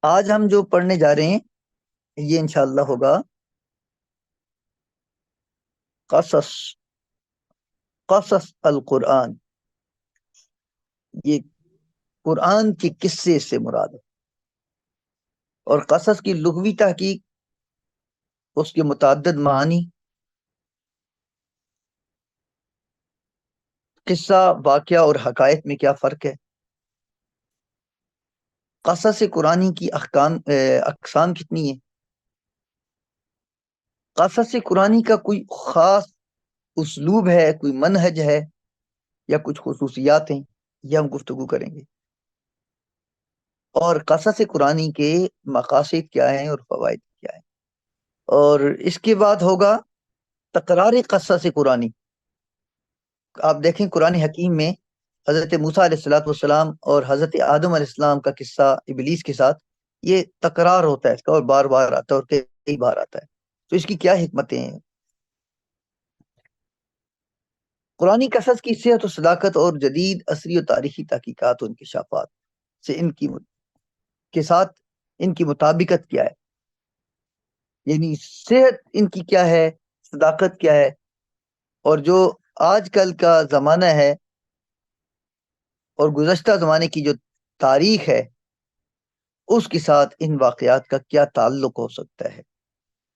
آج ہم جو پڑھنے جا رہے ہیں یہ انشاءاللہ ہوگا قصص قصص القرآن. یہ قرآن کے قصے سے مراد ہے. اور قصص کی لغوی تحقیق، اس کے متعدد معانی، قصہ، واقعہ اور حقائق میں کیا فرق ہے، قصص قرآنی کی اقسام کتنی ہیں، قصص قرآنی کا کوئی خاص اسلوب ہے، کوئی منہج ہے یا کچھ خصوصیات ہیں، یہ ہم گفتگو کریں گے. اور قصص قرآنی کے مقاصد کیا ہیں اور فوائد کیا ہیں. اور اس کے بعد ہوگا تکرار قصص قرآنی. آپ دیکھیں قرآن حکیم میں حضرت موسیٰ علیہ السلام اور حضرت آدم علیہ السلام کا قصہ ابلیس کے ساتھ یہ تکرار ہوتا ہے اس کا، اور بار بار آتا ہے اور کئی بار آتا ہے. تو اس کی کیا حکمتیں ہیں؟ قرآنی قصص کی صحت و صداقت اور جدید عصری و تاریخی تحقیقات و انکشافات سے کے ساتھ ان کی مطابقت کیا ہے، یعنی صحت ان کی کیا ہے، صداقت کیا ہے. اور جو آج کل کا زمانہ ہے اور گزشتہ زمانے کی جو تاریخ ہے اس کے ساتھ ان واقعات کا کیا تعلق ہو سکتا ہے،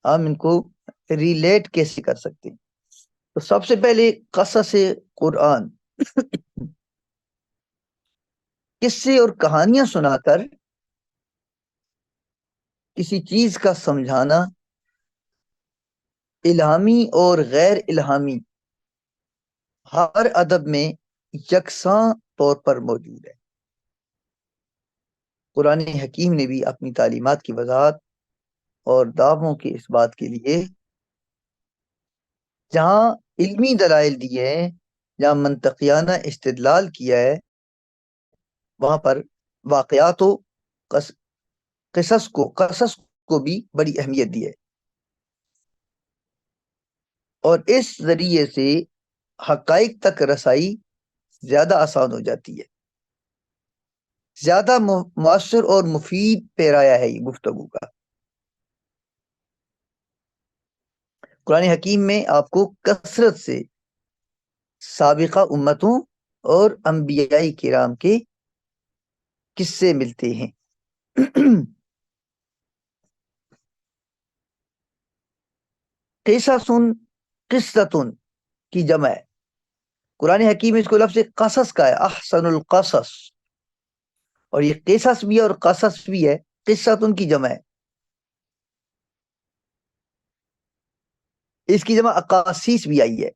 ہم ان کو ریلیٹ کیسے کر سکتے ہیں. تو سب سے پہلے قصص قرآن، قصے اور کہانیاں سنا کر کسی چیز کا سمجھانا الہامی اور غیر الہامی ہر ادب میں یکساں طور پر موجود ہے. قرآن حکیم نے بھی اپنی تعلیمات کی وضاحت اور دعووں کے اس بات کے لیے جہاں علمی دلائل دیے ہیں، جہاں منطقیانہ استدلال کیا ہے، وہاں پر واقعات و قصص کو بھی بڑی اہمیت دی ہے. اور اس ذریعے سے حقائق تک رسائی زیادہ آسان ہو جاتی ہے، زیادہ مؤثر اور مفید پیرایا ہے یہ گفتگو کا. قرآن حکیم میں آپ کو کثرت سے سابقہ امتوں اور انبیاء کرام کے قصے ملتے ہیں. قصصن، قصتن کی جمع ہے. قرآن حکیم اس کو لفظ قصص کا ہے، احسن القصص. اور یہ قصص بھی ہے اور قصص بھی ہے، قصتن کی جمع ہے. اس کی جمع اقاسیس بھی آئی ہے.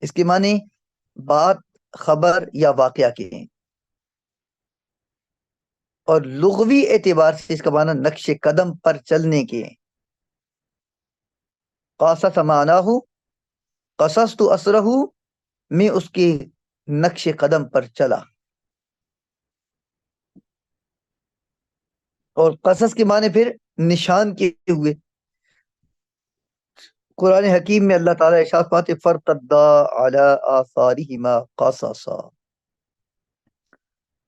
اس کے معنی بات، خبر یا واقعہ کے ہیں. اور لغوی اعتبار سے اس کا معنی نقش قدم پر چلنے کے ہیں. قاصص معناہ قصصت اسرہ، میں اس کے نقش قدم پر چلا. اور قصص کے معنی پھر نشان کے ہوئے. قرآن حکیم میں اللہ تعالیٰ ارشاد فرماتے فرتدا علی آثارہما قصصا،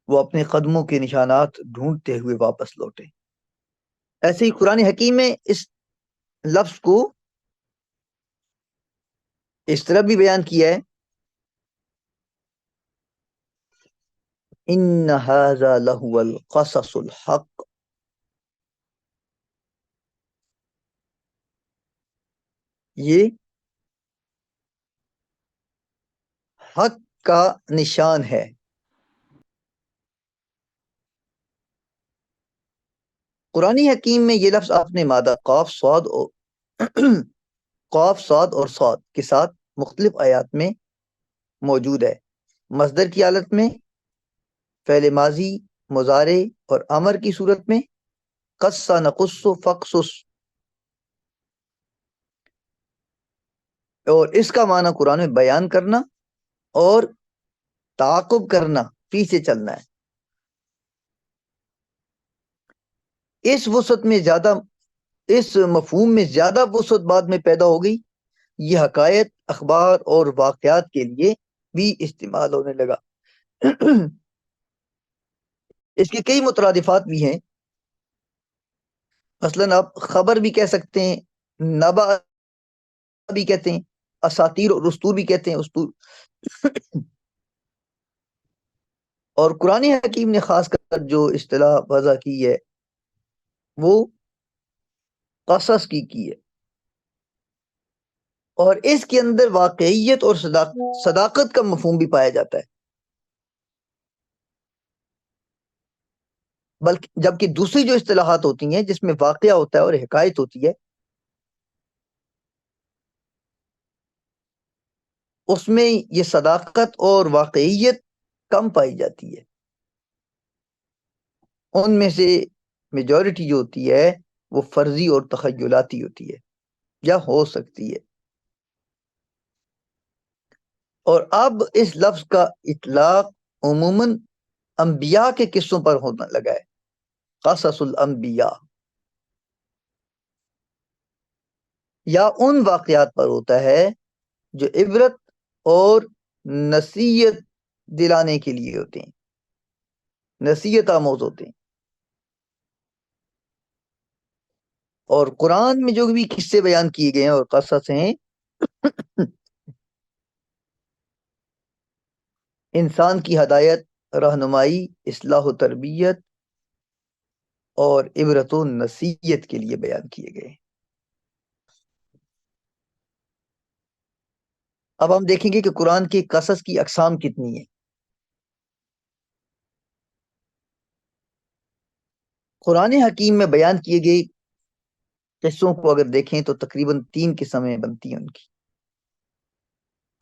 وہ اپنے قدموں کے نشانات ڈھونڈتے ہوئے واپس لوٹے. ایسے ہی قرآن حکیم میں اس لفظ کو اس طرح بھی بیان کیا ہے، ان ھذا لہو القصص الحق، یہ حق کا نشان ہے. قرآن حکیم میں یہ لفظ آپ نے مادہ قاف صاد اور صاد کے ساتھ مختلف آیات میں موجود ہے. مصدر کی حالت میں، فعل ماضی، مضارع اور امر کی صورت میں قص نقص فقصص. اور اس کا معنی قرآن میں بیان کرنا اور تعاقب کرنا، پیچھے چلنا ہے. اس وسعت میں زیادہ، اس مفہوم میں زیادہ وسعت بعد میں پیدا ہو گئی. یہ حقائق، اخبار اور واقعات کے لیے بھی استعمال ہونے لگا. اس کے کئی مترادفات بھی ہیں. مثلاً آپ خبر بھی کہہ سکتے ہیں، نبا بھی کہتے ہیں، اساطیر اور اسطور بھی کہتے ہیں، اسطور. اور قرآن حکیم نے خاص کر جو اصطلاح وضع کی ہے وہ قصص کی ہے، اور اس کے اندر واقعیت اور صداقت کا مفہوم بھی پایا جاتا ہے. بلکہ جبکہ دوسری جو اصطلاحات ہوتی ہیں جس میں واقعہ ہوتا ہے اور حکایت ہوتی ہے، اس میں یہ صداقت اور واقعیت کم پائی جاتی ہے. ان میں سے میجورٹی جو ہوتی ہے وہ فرضی اور تخیلاتی ہوتی ہے یا ہو سکتی ہے. اور اب اس لفظ کا اطلاق عموماً انبیاء کے قصوں پر ہونے لگا ہے. قصص الانبیاء، یا ان واقعات پر ہوتا ہے جو عبرت اور نصیحت دلانے کے لیے ہوتے ہیں، نصیحت آموز ہوتے ہیں. اور قرآن میں جو بھی قصے بیان کیے گئے ہیں اور قصص ہیں، انسان کی ہدایت، رہنمائی، اصلاح و تربیت اور عبرت و نصیحت کے لیے بیان کیے گئے. اب ہم دیکھیں گے کہ قرآن کے قصص کی اقسام کتنی ہیں. قرآن حکیم میں بیان کیے گئے قصوں کو اگر دیکھیں تو تقریباً 3 قسمیں بنتی ہیں ان کی: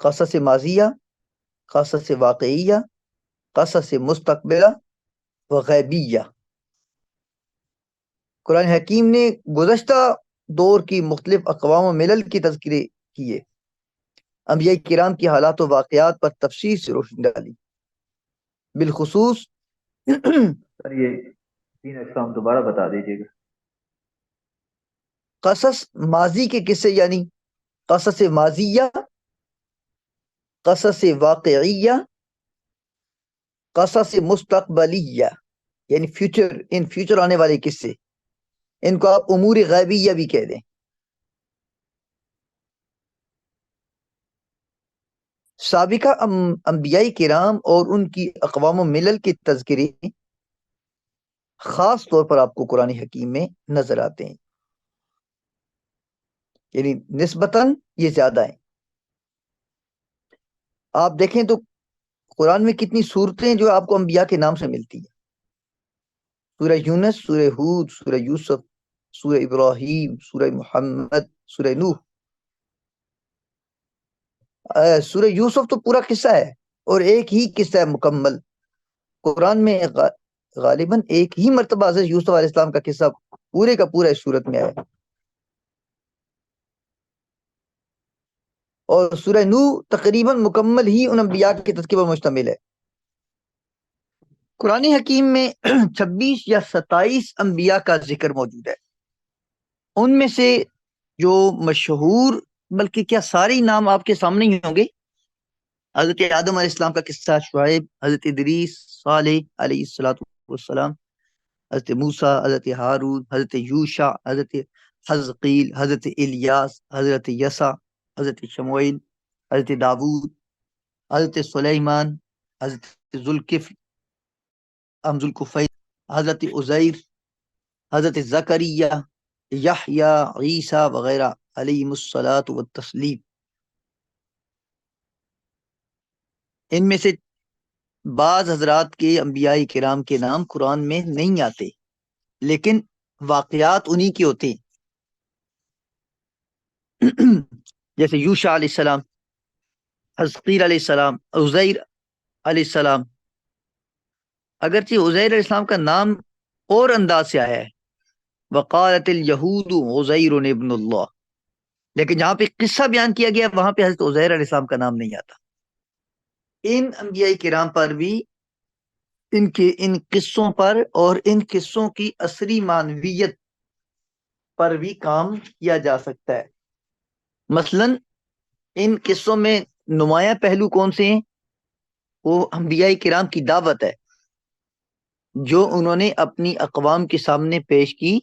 قصص ماضیہ، قصص واقعیہ، قصص مستقبلہ و غیبیہ. قرآن حکیم نے گزشتہ دور کی مختلف اقوام و ملل کی تذکرے کیے، انبیاء کرام کی حالات و واقعات پر تفصیل سے روشنی ڈالی. بالخصوص سر یہ 3 اقسام دوبارہ بتا دیجیے گا. قصص ماضی کے قصے یعنی قصص ماضیہ، قصص واقعیہ، قصص مستقبلیہ یعنی فیوچر آنے والے قصے. ان کو آپ امور غیبیہ بھی کہہ دیں. سابقہ انبیاء کرام اور ان کی اقوام و ملل کے تذکرے خاص طور پر آپ کو قرآن حکیم میں نظر آتے ہیں، یعنی نسبتاً یہ زیادہ ہیں. آپ دیکھیں تو قرآن میں کتنی صورتیں جو آپ کو انبیاء کے نام سے ملتی ہیں: سورہ یونس، سورہ ہود، سورہ یوسف، سورہ ابراہیم، سورہ محمد، سورہ نوح. سورہ یوسف تو پورا قصہ ہے اور ایک ہی قصہ ہے مکمل. قرآن میں غالباً ایک ہی مرتبہ حضرت یوسف علیہ السلام کا قصہ پورے کا پورا اس صورت میں آیا. اور سورہ نوح تقریباً مکمل ہی ان انبیاء کے تذکرے پر مشتمل ہے. قرآن حکیم میں 26 یا 27 انبیاء کا ذکر موجود ہے. ان میں سے جو مشہور، بلکہ کیا سارے ہی نام آپ کے سامنے ہی ہوں گے: حضرت آدم علیہ السلام کا قصہ، شعیب، حضرت ادریس، صالح علیہ السلام، حضرت موسیٰ، حضرت ہارون، حضرت یوشع، حضرت حزقیل، حضرت الیاس، حضرت یسع، حضرت شموئیل، حضرت داود، حضرت سلیمان، حضرت ذوالکفل، ذوالکفیل، حضرت عزیر، حضرت زکریا، یحییٰ، عیسیٰ وغیرہ علیہم الصلاۃ والتسلیم. ان میں سے بعض حضرات کے انبیاء کرام کے نام قرآن میں نہیں آتے، لیکن واقعات انہی کے ہوتے ہیں. جیسے یوشع علیہ السلام، حزقیل علیہ السلام، عزیر علیہ السلام. اگرچہ عزیر علیہ السلام کا نام اور انداز سے آیا ہے، وقالت الیہود عزیر ابن اللہ، لیکن جہاں پہ قصہ بیان کیا گیا وہاں پہ حضرت عزیر علیہ السلام کا نام نہیں آتا. ان انبیاء کرام پر بھی ان قصوں پر اور ان قصوں کی عصری معنویت پر بھی کام کیا جا سکتا ہے. مثلا ان قصوں میں نمایاں پہلو کون سے ہیں؟ وہ انبیاء کرام کی دعوت ہے، جو انہوں نے اپنی اقوام کے سامنے پیش کی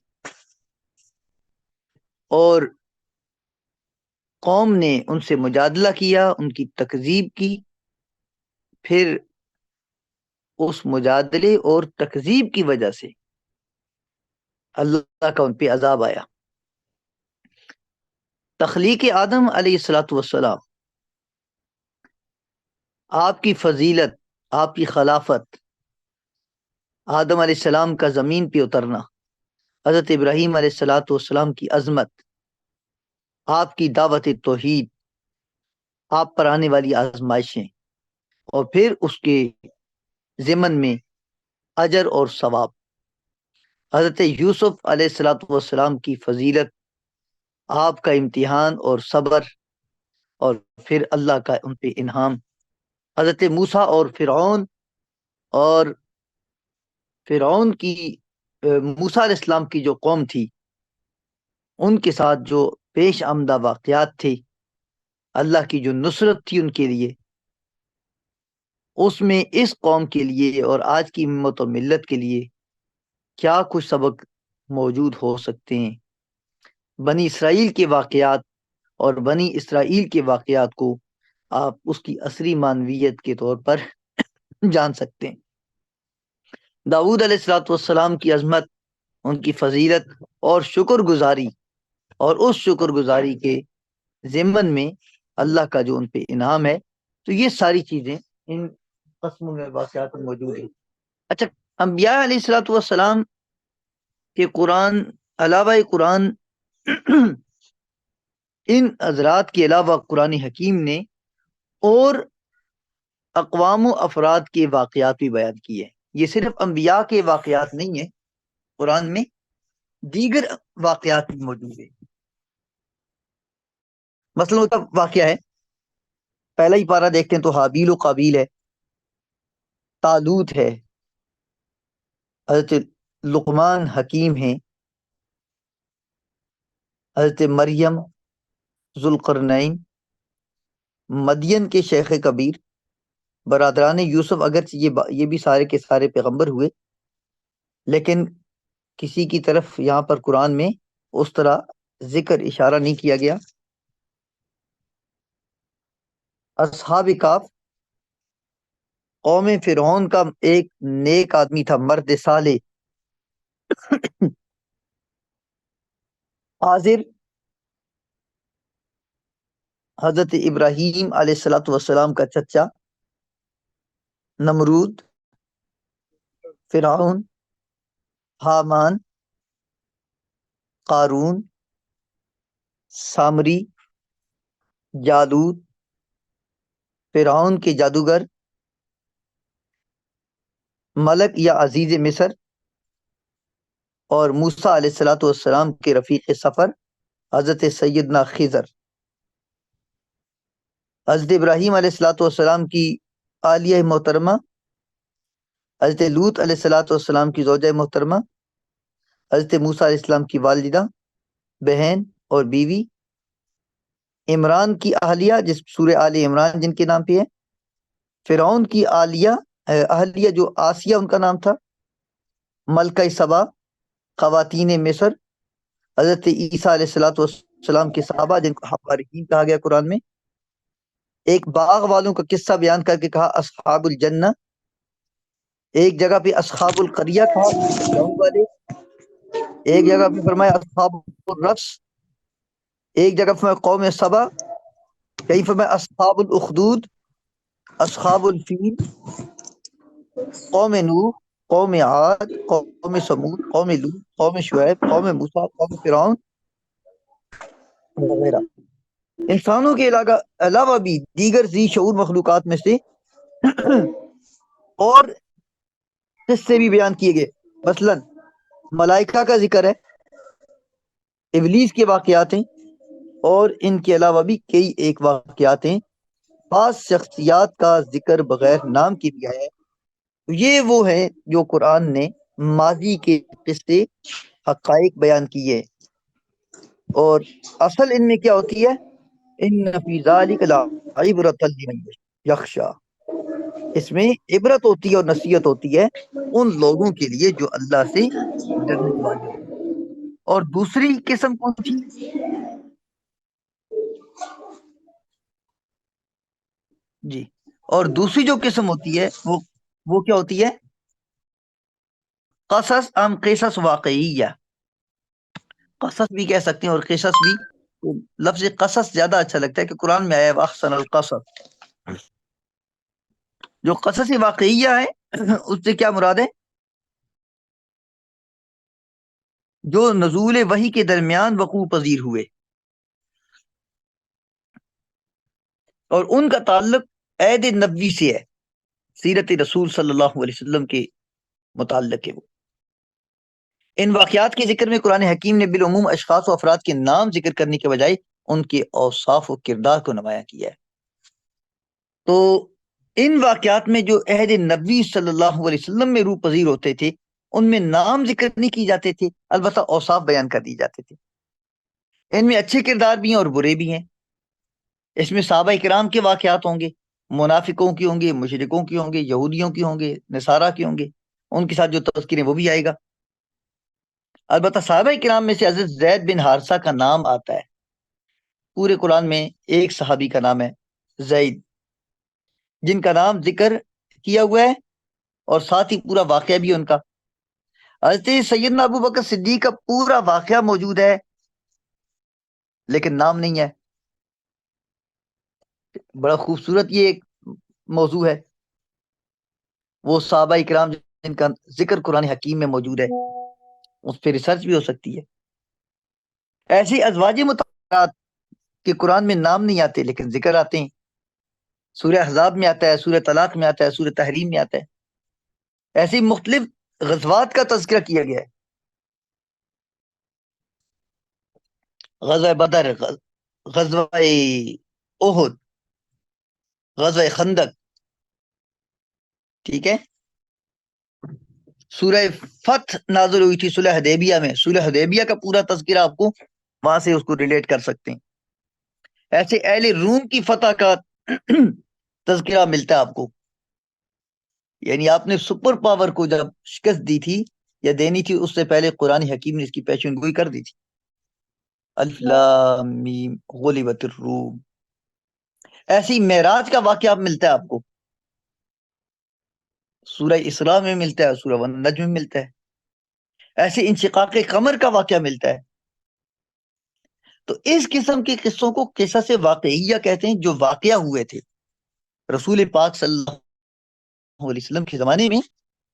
اور قوم نے ان سے مجادلہ کیا، ان کی تکذیب کی، پھر اس مجادلے اور تکذیب کی وجہ سے اللہ کا ان پہ عذاب آیا۔ تخلیق آدم علیہ الصلوۃ والسلام، آپ کی فضیلت، آپ کی خلافت، آدم علیہ السلام کا زمین پہ اترنا، حضرت ابراہیم علیہ الصلوۃ والسلام کی عظمت، آپ کی دعوت توحید، آپ پر آنے والی آزمائشیں، اور پھر اس کے ضمن میں اجر اور ثواب، حضرت یوسف علیہ الصلوۃ والسلام کی فضیلت، آپ کا امتحان اور صبر، اور پھر اللہ کا ان پہ انعام، حضرت موسیٰ اور فرعون کی موسیٰ علیہ السلام کی جو قوم تھی، ان کے ساتھ جو پیش آمدہ واقعات تھے، اللہ کی جو نصرت تھی ان کے لیے، اس میں اس قوم کے لیے اور آج کی امت و ملت کے لیے کیا کچھ سبق موجود ہو سکتے ہیں۔ بنی اسرائیل کے واقعات اور بنی اسرائیل کے واقعات کو آپ اس کی عصری معنویت کے طور پر جان سکتے ہیں۔ داؤد علیہ الصلوۃ والسلام کی عظمت، ان کی فضیلت اور شکر گزاری، اور اس شکر گزاری کے ضمن میں اللہ کا جو ان پہ انعام ہے، تو یہ ساری چیزیں ان قسموں میں واقعات میں موجود ہیں۔ اچھا، انبیاء علیہ الصلوۃ والسلام کے قرآن، علاوہ قرآن ان حضرات کے علاوہ قرآن حکیم نے اور اقوام و افراد کے واقعات بھی بیان کیے ہیں۔ یہ صرف انبیاء کے واقعات نہیں ہیں، قرآن میں دیگر واقعات بھی موجود ہیں۔ مثلا کا واقعہ ہے، پہلا ہی پارہ دیکھتے ہیں تو حابیل و قابیل ہے، طالوت ہے، حضرت لقمان حکیم ہیں، حضرت مریم، ذوالقرنین، مدین کے شیخ کبیر، برادران یوسف۔ اگرچہ یہ بھی سارے کے سارے پیغمبر ہوئے، لیکن کسی کی طرف یہاں پر قرآن میں اس طرح ذکر اشارہ نہیں کیا گیا۔ اصحاب کاف، قوم فرعون کا ایک نیک آدمی تھا، مرد صالح، حاضر، حضرت ابراہیم علیہ الصلوۃ والسلام کا چچا، نمرود، فرعون، حامان، قارون، سامری، جالوت، فرعون کے جادوگر، ملک یا عزیز مصر، اور موسیٰ علیہ الصلوۃ والسلام کے رفیق سفر حضرت سیدنا خضر، حضرت ابراہیم علیہ الصلوۃ والسلام کی عالیہ محترمہ، حضرت لوط علیہ الصلوۃ والسلام کی زوجہ محترمہ، حضرت موسیٰ علیہ السلام کی والدہ، بہن اور بیوی، عمران کی اہلیہ جس سورہ آل عمران جن کے نام پہ ہے، فرعون کی اہلیہ جو آسیہ ان کا نام تھا، ملکہ سبا، خواتین مصر، حضرت عیسیٰ علیہ الصلوۃ والسلام کے صحابہ جن کو حوارین کہا گیا قرآن میں۔ ایک باغ والوں کا قصہ بیان کر کے کہا اصحاب الجنہ، ایک جگہ پہ اصحاب القریہ کہا گاؤں والے، ایک جگہ پہ فرمایا اصحاب الرس، ایک جگہ فرمایا قوم سبا، کہیں فرمایا اصحاب الاخدود، اصحاب الفیل، قوم نوح، قوم عاد، قوم سمود، قوم لوط، قوم شعیب، قوم موسیٰ، قوم فرعون وغیرہ۔ انسانوں کے علاوہ بھی دیگر ذی شعور مخلوقات میں سے اور قصے بھی بیان کیے گئے۔ مثلا ملائکہ کا ذکر ہے، ابلیس کے واقعات ہیں، اور ان کے علاوہ بھی کئی ایک واقعات ہیں۔ بعض شخصیات کا ذکر بغیر نام کی بھی ہے۔ یہ وہ ہے جو قرآن نے ماضی کے قصے، حقائق بیان کیے، اور اصل ان میں کیا ہوتی ہے؟ ان فی ذلک لعبرۃ لمن یخشی، اس میں عبرت ہوتی ہے اور نصیحت ہوتی ہے ان لوگوں کے لیے جو اللہ سے ڈرنے والے ہیں. اور دوسری قسم کون سی؟ جی، اور دوسری جو قسم ہوتی ہے وہ کیا ہوتی ہے؟ قصص قصص واقعیہ. قصص بھی کہہ سکتے ہیں اور قصص بھی. لفظ قصص زیادہ اچھا لگتا ہے کہ قرآن میں آیا ہے احسن القصص. جو قصص واقعیہ ہے اس سے کیا مراد ہے؟ جو نزول وحی کے درمیان وقوع پذیر ہوئے اور ان کا تعلق عہد نبوی سے ہے، سیرت رسول صلی اللہ علیہ وسلم کے متعلق ہے. وہ ان واقعات کے ذکر میں قرآن حکیم نے بالعموم اشخاص و افراد کے نام ذکر کرنے کے بجائے ان کے اوصاف و کردار کو نمایاں کیا ہے. تو ان واقعات میں جو عہد نبوی صلی اللہ علیہ وسلم میں روح پذیر ہوتے تھے ان میں نام ذکر نہیں کی جاتے تھے، البتہ اوصاف بیان کر دی جاتے تھے. ان میں اچھے کردار بھی ہیں اور برے بھی ہیں. اس میں صحابہ کرام کے واقعات ہوں گے، منافقوں کی ہوں گے، مشرکوں کی ہوں گے، یہودیوں کی ہوں گے، نصارہ کی ہوں گے. ان کے ساتھ جو تذکرے وہ بھی آئے گا. البتہ صحابہ کرام میں سے حضرت زید بن حارثہ کا نام آتا ہے. پورے قرآن میں ایک صحابی کا نام ہے زید، جن کا نام ذکر کیا ہوا ہے اور ساتھ ہی پورا واقعہ بھی ان کا. حضرت سیدنا ابو بکر صدیق کا پورا واقعہ موجود ہے لیکن نام نہیں ہے. بڑا خوبصورت یہ ایک موضوع ہے. وہ صحابہ اکرام جن کا ذکر قرآن حکیم میں موجود ہے، اس پہ ریسرچ بھی ہو سکتی ہے. ایسی ازواج مطہرات کہ قرآن میں نام نہیں آتے لیکن ذکر آتے ہیں. سورہ احزاب میں آتا ہے، سورہ طلاق میں آتا ہے، سورہ تحریم میں آتا ہے. ایسی مختلف غزوات کا تذکرہ کیا گیا ہے. غزوہ بدر، غزوہ احد، غزوہ خندق، ٹھیک ہے. سورہ فتح نازل ہوئی تھی صلح حدیبیہ میں، صلح حدیبیہ کا پورا تذکرہ آپ کو وہاں سے اس کو ریلیٹ کر سکتے ہیں. ایسے اہل روم کی فتح کا تذکرہ ملتا ہے آپ کو. یعنی آپ نے سپر پاور کو جب شکست دی تھی یا دینی تھی اس سے پہلے قرآن حکیم نے اس کی پیشن گوئی کر دی تھی. الف لام میم غلبت الروم. ایسی معراج کا واقعہ ملتا ہے آپ کو، سورہ اسراء میں ملتا ہے، سورہ النجم میں ملتا ہے. ایسے انشقاق قمر کا واقعہ ملتا ہے. تو اس قسم کے قصوں کو قصص واقعیہ کہتے ہیں، جو واقعہ ہوئے تھے رسول پاک صلی اللہ علیہ وسلم کے زمانے میں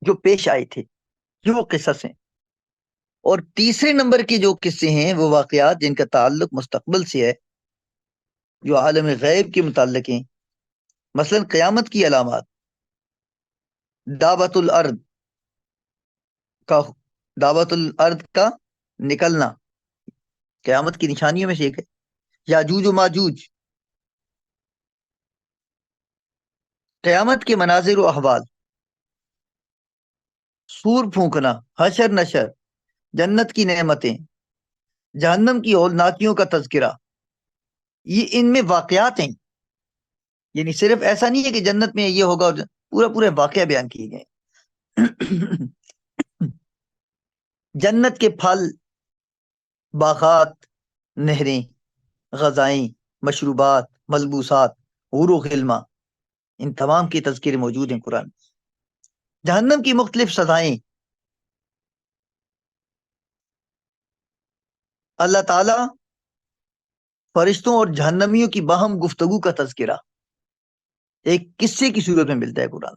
جو پیش آئے تھے، جو وہ قصص ہیں. اور تیسرے نمبر کے جو قصے ہیں وہ واقعات جن کا تعلق مستقبل سے ہے، جو عالم غیب کے متعلق ہیں. مثلا قیامت کی علامات، دعوت الارض کا دعوت الارض کا نکلنا قیامت کی نشانیوں میں سے ایک ہے. یاجوج و ماجوج، قیامت کے مناظر و احوال، سور پھونکنا، حشر نشر، جنت کی نعمتیں، جہنم کی ہولناکیوں کا تذکرہ. یہ ان میں واقعات ہیں. یعنی صرف ایسا نہیں ہے کہ جنت میں یہ ہوگا، اور پورے واقعہ بیان کیے گئے. جنت کے پھل، باغات، نہریں، غذائیں، مشروبات، ملبوسات، حور و غلما، ان تمام کے تذکرے موجود ہیں قرآن. جہنم کی مختلف سزائیں، اللہ تعالی فرشتوں اور جہنمیوں کی باہم گفتگو کا تذکرہ ایک قصے کی صورت میں ملتا ہے قرآن.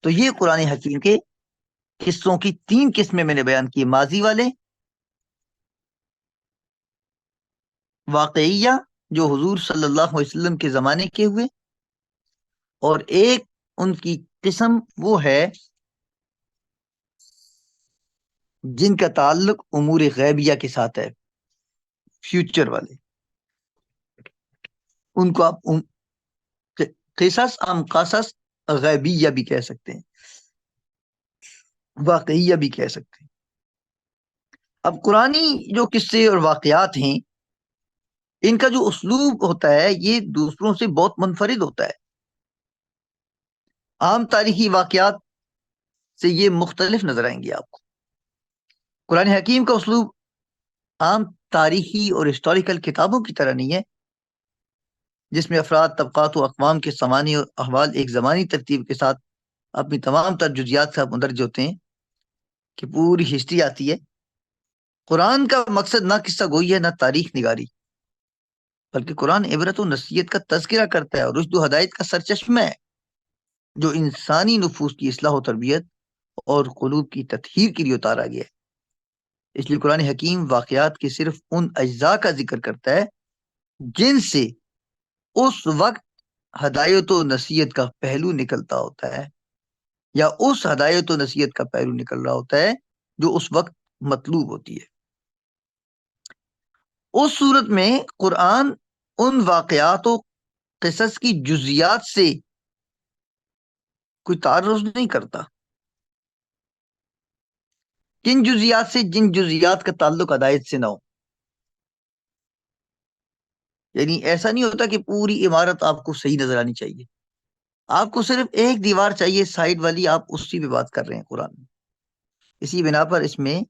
تو یہ قرآن حکیم کے قصوں کی 3 قسمیں میں نے بیان کی: ماضی والے، واقعیہ جو حضور صلی اللہ علیہ وسلم کے زمانے کے ہوئے، اور ایک ان کی قسم وہ ہے جن کا تعلق امور غیبیہ کے ساتھ ہے، فیوچر والے. ان کو آپ قصص قصص غیبیہ بھی کہہ سکتے ہیں، واقعیہ بھی کہہ سکتے ہیں. اب قرآنی جو قصے اور واقعات ہیں ان کا جو اسلوب ہوتا ہے یہ دوسروں سے بہت منفرد ہوتا ہے. عام تاریخی واقعات سے یہ مختلف نظر آئیں گے آپ کو۔ قرآن حکیم کا اسلوب عام تاریخی اور ہسٹوریکل کتابوں کی طرح نہیں ہے، جس میں افراد، طبقات و اقوام کے سامانی اور احوال ایک زمانی ترتیب کے ساتھ اپنی تمام تر جزیات سے مندرج ہوتے ہیں کہ پوری ہسٹری آتی ہے۔ قرآن کا مقصد نہ قصہ گوئی ہے، نہ تاریخ نگاری، بلکہ قرآن عبرت و نصیحت کا تذکرہ کرتا ہے اور رشد و ہدایت کا سرچشمہ ہے، جو انسانی نفوس کی اصلاح و تربیت اور قلوب کی تطہیر کے لیے اتارا گیا ہے۔ اس لیے قرآن حکیم واقعات کے صرف ان اجزاء کا ذکر کرتا ہے جن سے اس وقت ہدایت و نصیحت کا پہلو نکلتا ہوتا ہے، یا اس ہدایت و نصیحت کا پہلو نکل رہا ہوتا ہے جو اس وقت مطلوب ہوتی ہے۔ اس صورت میں قرآن ان واقعات و قصص کی جزیات سے کوئی تعرض نہیں کرتا، جن جزیات کا تعلق ہدایت سے نہ ہو۔ یعنی ایسا نہیں ہوتا کہ پوری عمارت آپ کو صحیح نظر آنی چاہیے، آپ کو صرف ایک دیوار چاہیے سائڈ والی، آپ اسی پہ بات کر رہے ہیں قرآن میں۔ اسی بنا پر اس میں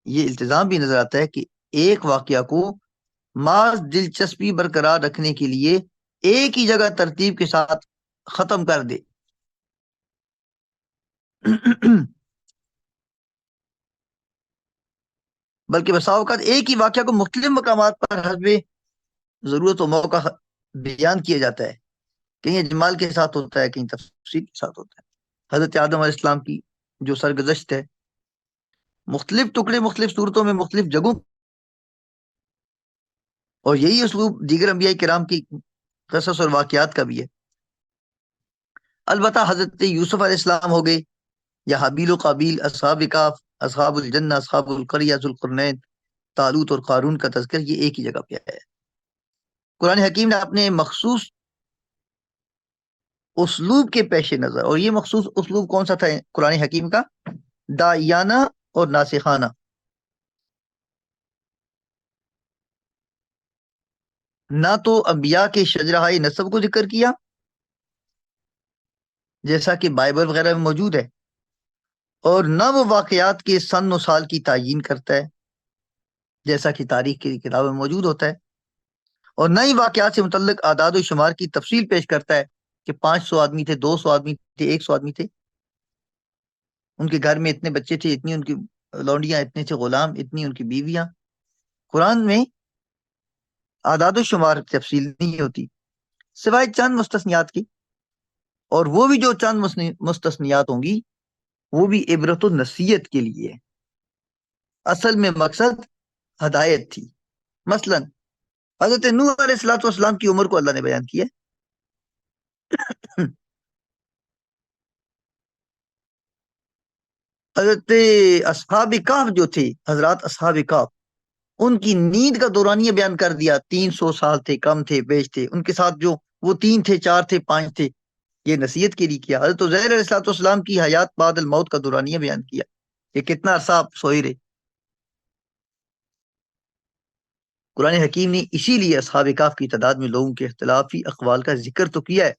یہ التزام بھی نظر آتا ہے کہ ایک واقعہ کو محض دلچسپی برقرار رکھنے کے لیے ایک ہی جگہ ترتیب کے ساتھ ختم کر دے، بلکہ بسا اوقات ایک ہی واقعہ کو مختلف مقامات پر حسب ضرورت و موقع بیان کیا جاتا ہے، کہیں اجمال کے ساتھ ہوتا ہے، کہیں تفصیل کے ساتھ ہوتا ہے۔ حضرت آدم علیہ السلام کی جو سرگزشت ہے، مختلف ٹکڑے مختلف صورتوں میں مختلف جگہوں، اور یہی اسلوب دیگر انبیاء کرام کی قصص اور واقعات کا بھی ہے۔ البتہ حضرت یوسف علیہ السلام ہو گئے، یا حابیل و قابیل، اصحاب کاف، اصحاب الجنہ، اصحاب القریہ، ذوالقرنین، طالوت اور قارون کا تذکر یہ ایک ہی جگہ پہ ہے۔ قرآن حکیم نے اپنے مخصوص اسلوب کے پیش نظر، اور یہ مخصوص اسلوب کون سا تھا قرآن حکیم کا؟ داعیانہ اور ناسخانہ۔ نہ تو انبیاء کے شجرہ نسب کو ذکر کیا جیسا کہ بائبل وغیرہ میں موجود ہے، اور نہ وہ واقعات کے سن و سال کی تعیین کرتا ہے جیسا کہ تاریخ کی کتابوں میں موجود ہوتا ہے، اور نہ ہی واقعات سے متعلق اعداد و شمار کی تفصیل پیش کرتا ہے کہ 500 آدمی تھے، 200 آدمی تھے، 100 آدمی تھے، ان کے گھر میں اتنے بچے تھے، اتنی ان کی لونڈیاں، اتنے تھے غلام، اتنی ان کی بیویاں۔ قرآن میں اعداد و شمار تفصیل نہیں ہوتی، سوائے چند مستثنیات کی، اور وہ بھی جو چند مستثنیات ہوں گی وہ بھی عبرت و نصیحت کے لیے، اصل میں مقصد ہدایت تھی۔ مثلا حضرت نوح علیہ السلام کی عمر کو اللہ نے بیان کیا، حضرت اصحاب کہف جو تھے، حضرات اصحاب کہف، ان کی نیند کا دورانیہ بیان کر دیا، 300 سال تھے، کم تھے، بیش تھے، ان کے ساتھ جو وہ 3 تھے، 4 تھے، 5 تھے، یہ نصیحت کے لیے کیا۔ حضرت عزیر علیہ السلام کی حیات بعد الموت کا دورانیہ بیان کیا کہ کتنا عرصہ آپ سوئے رہے۔ قرآن حکیم نے اسی لیے اصحاب کہف کی تعداد میں لوگوں کے اختلافی اقوال کا ذکر تو کیا ہے،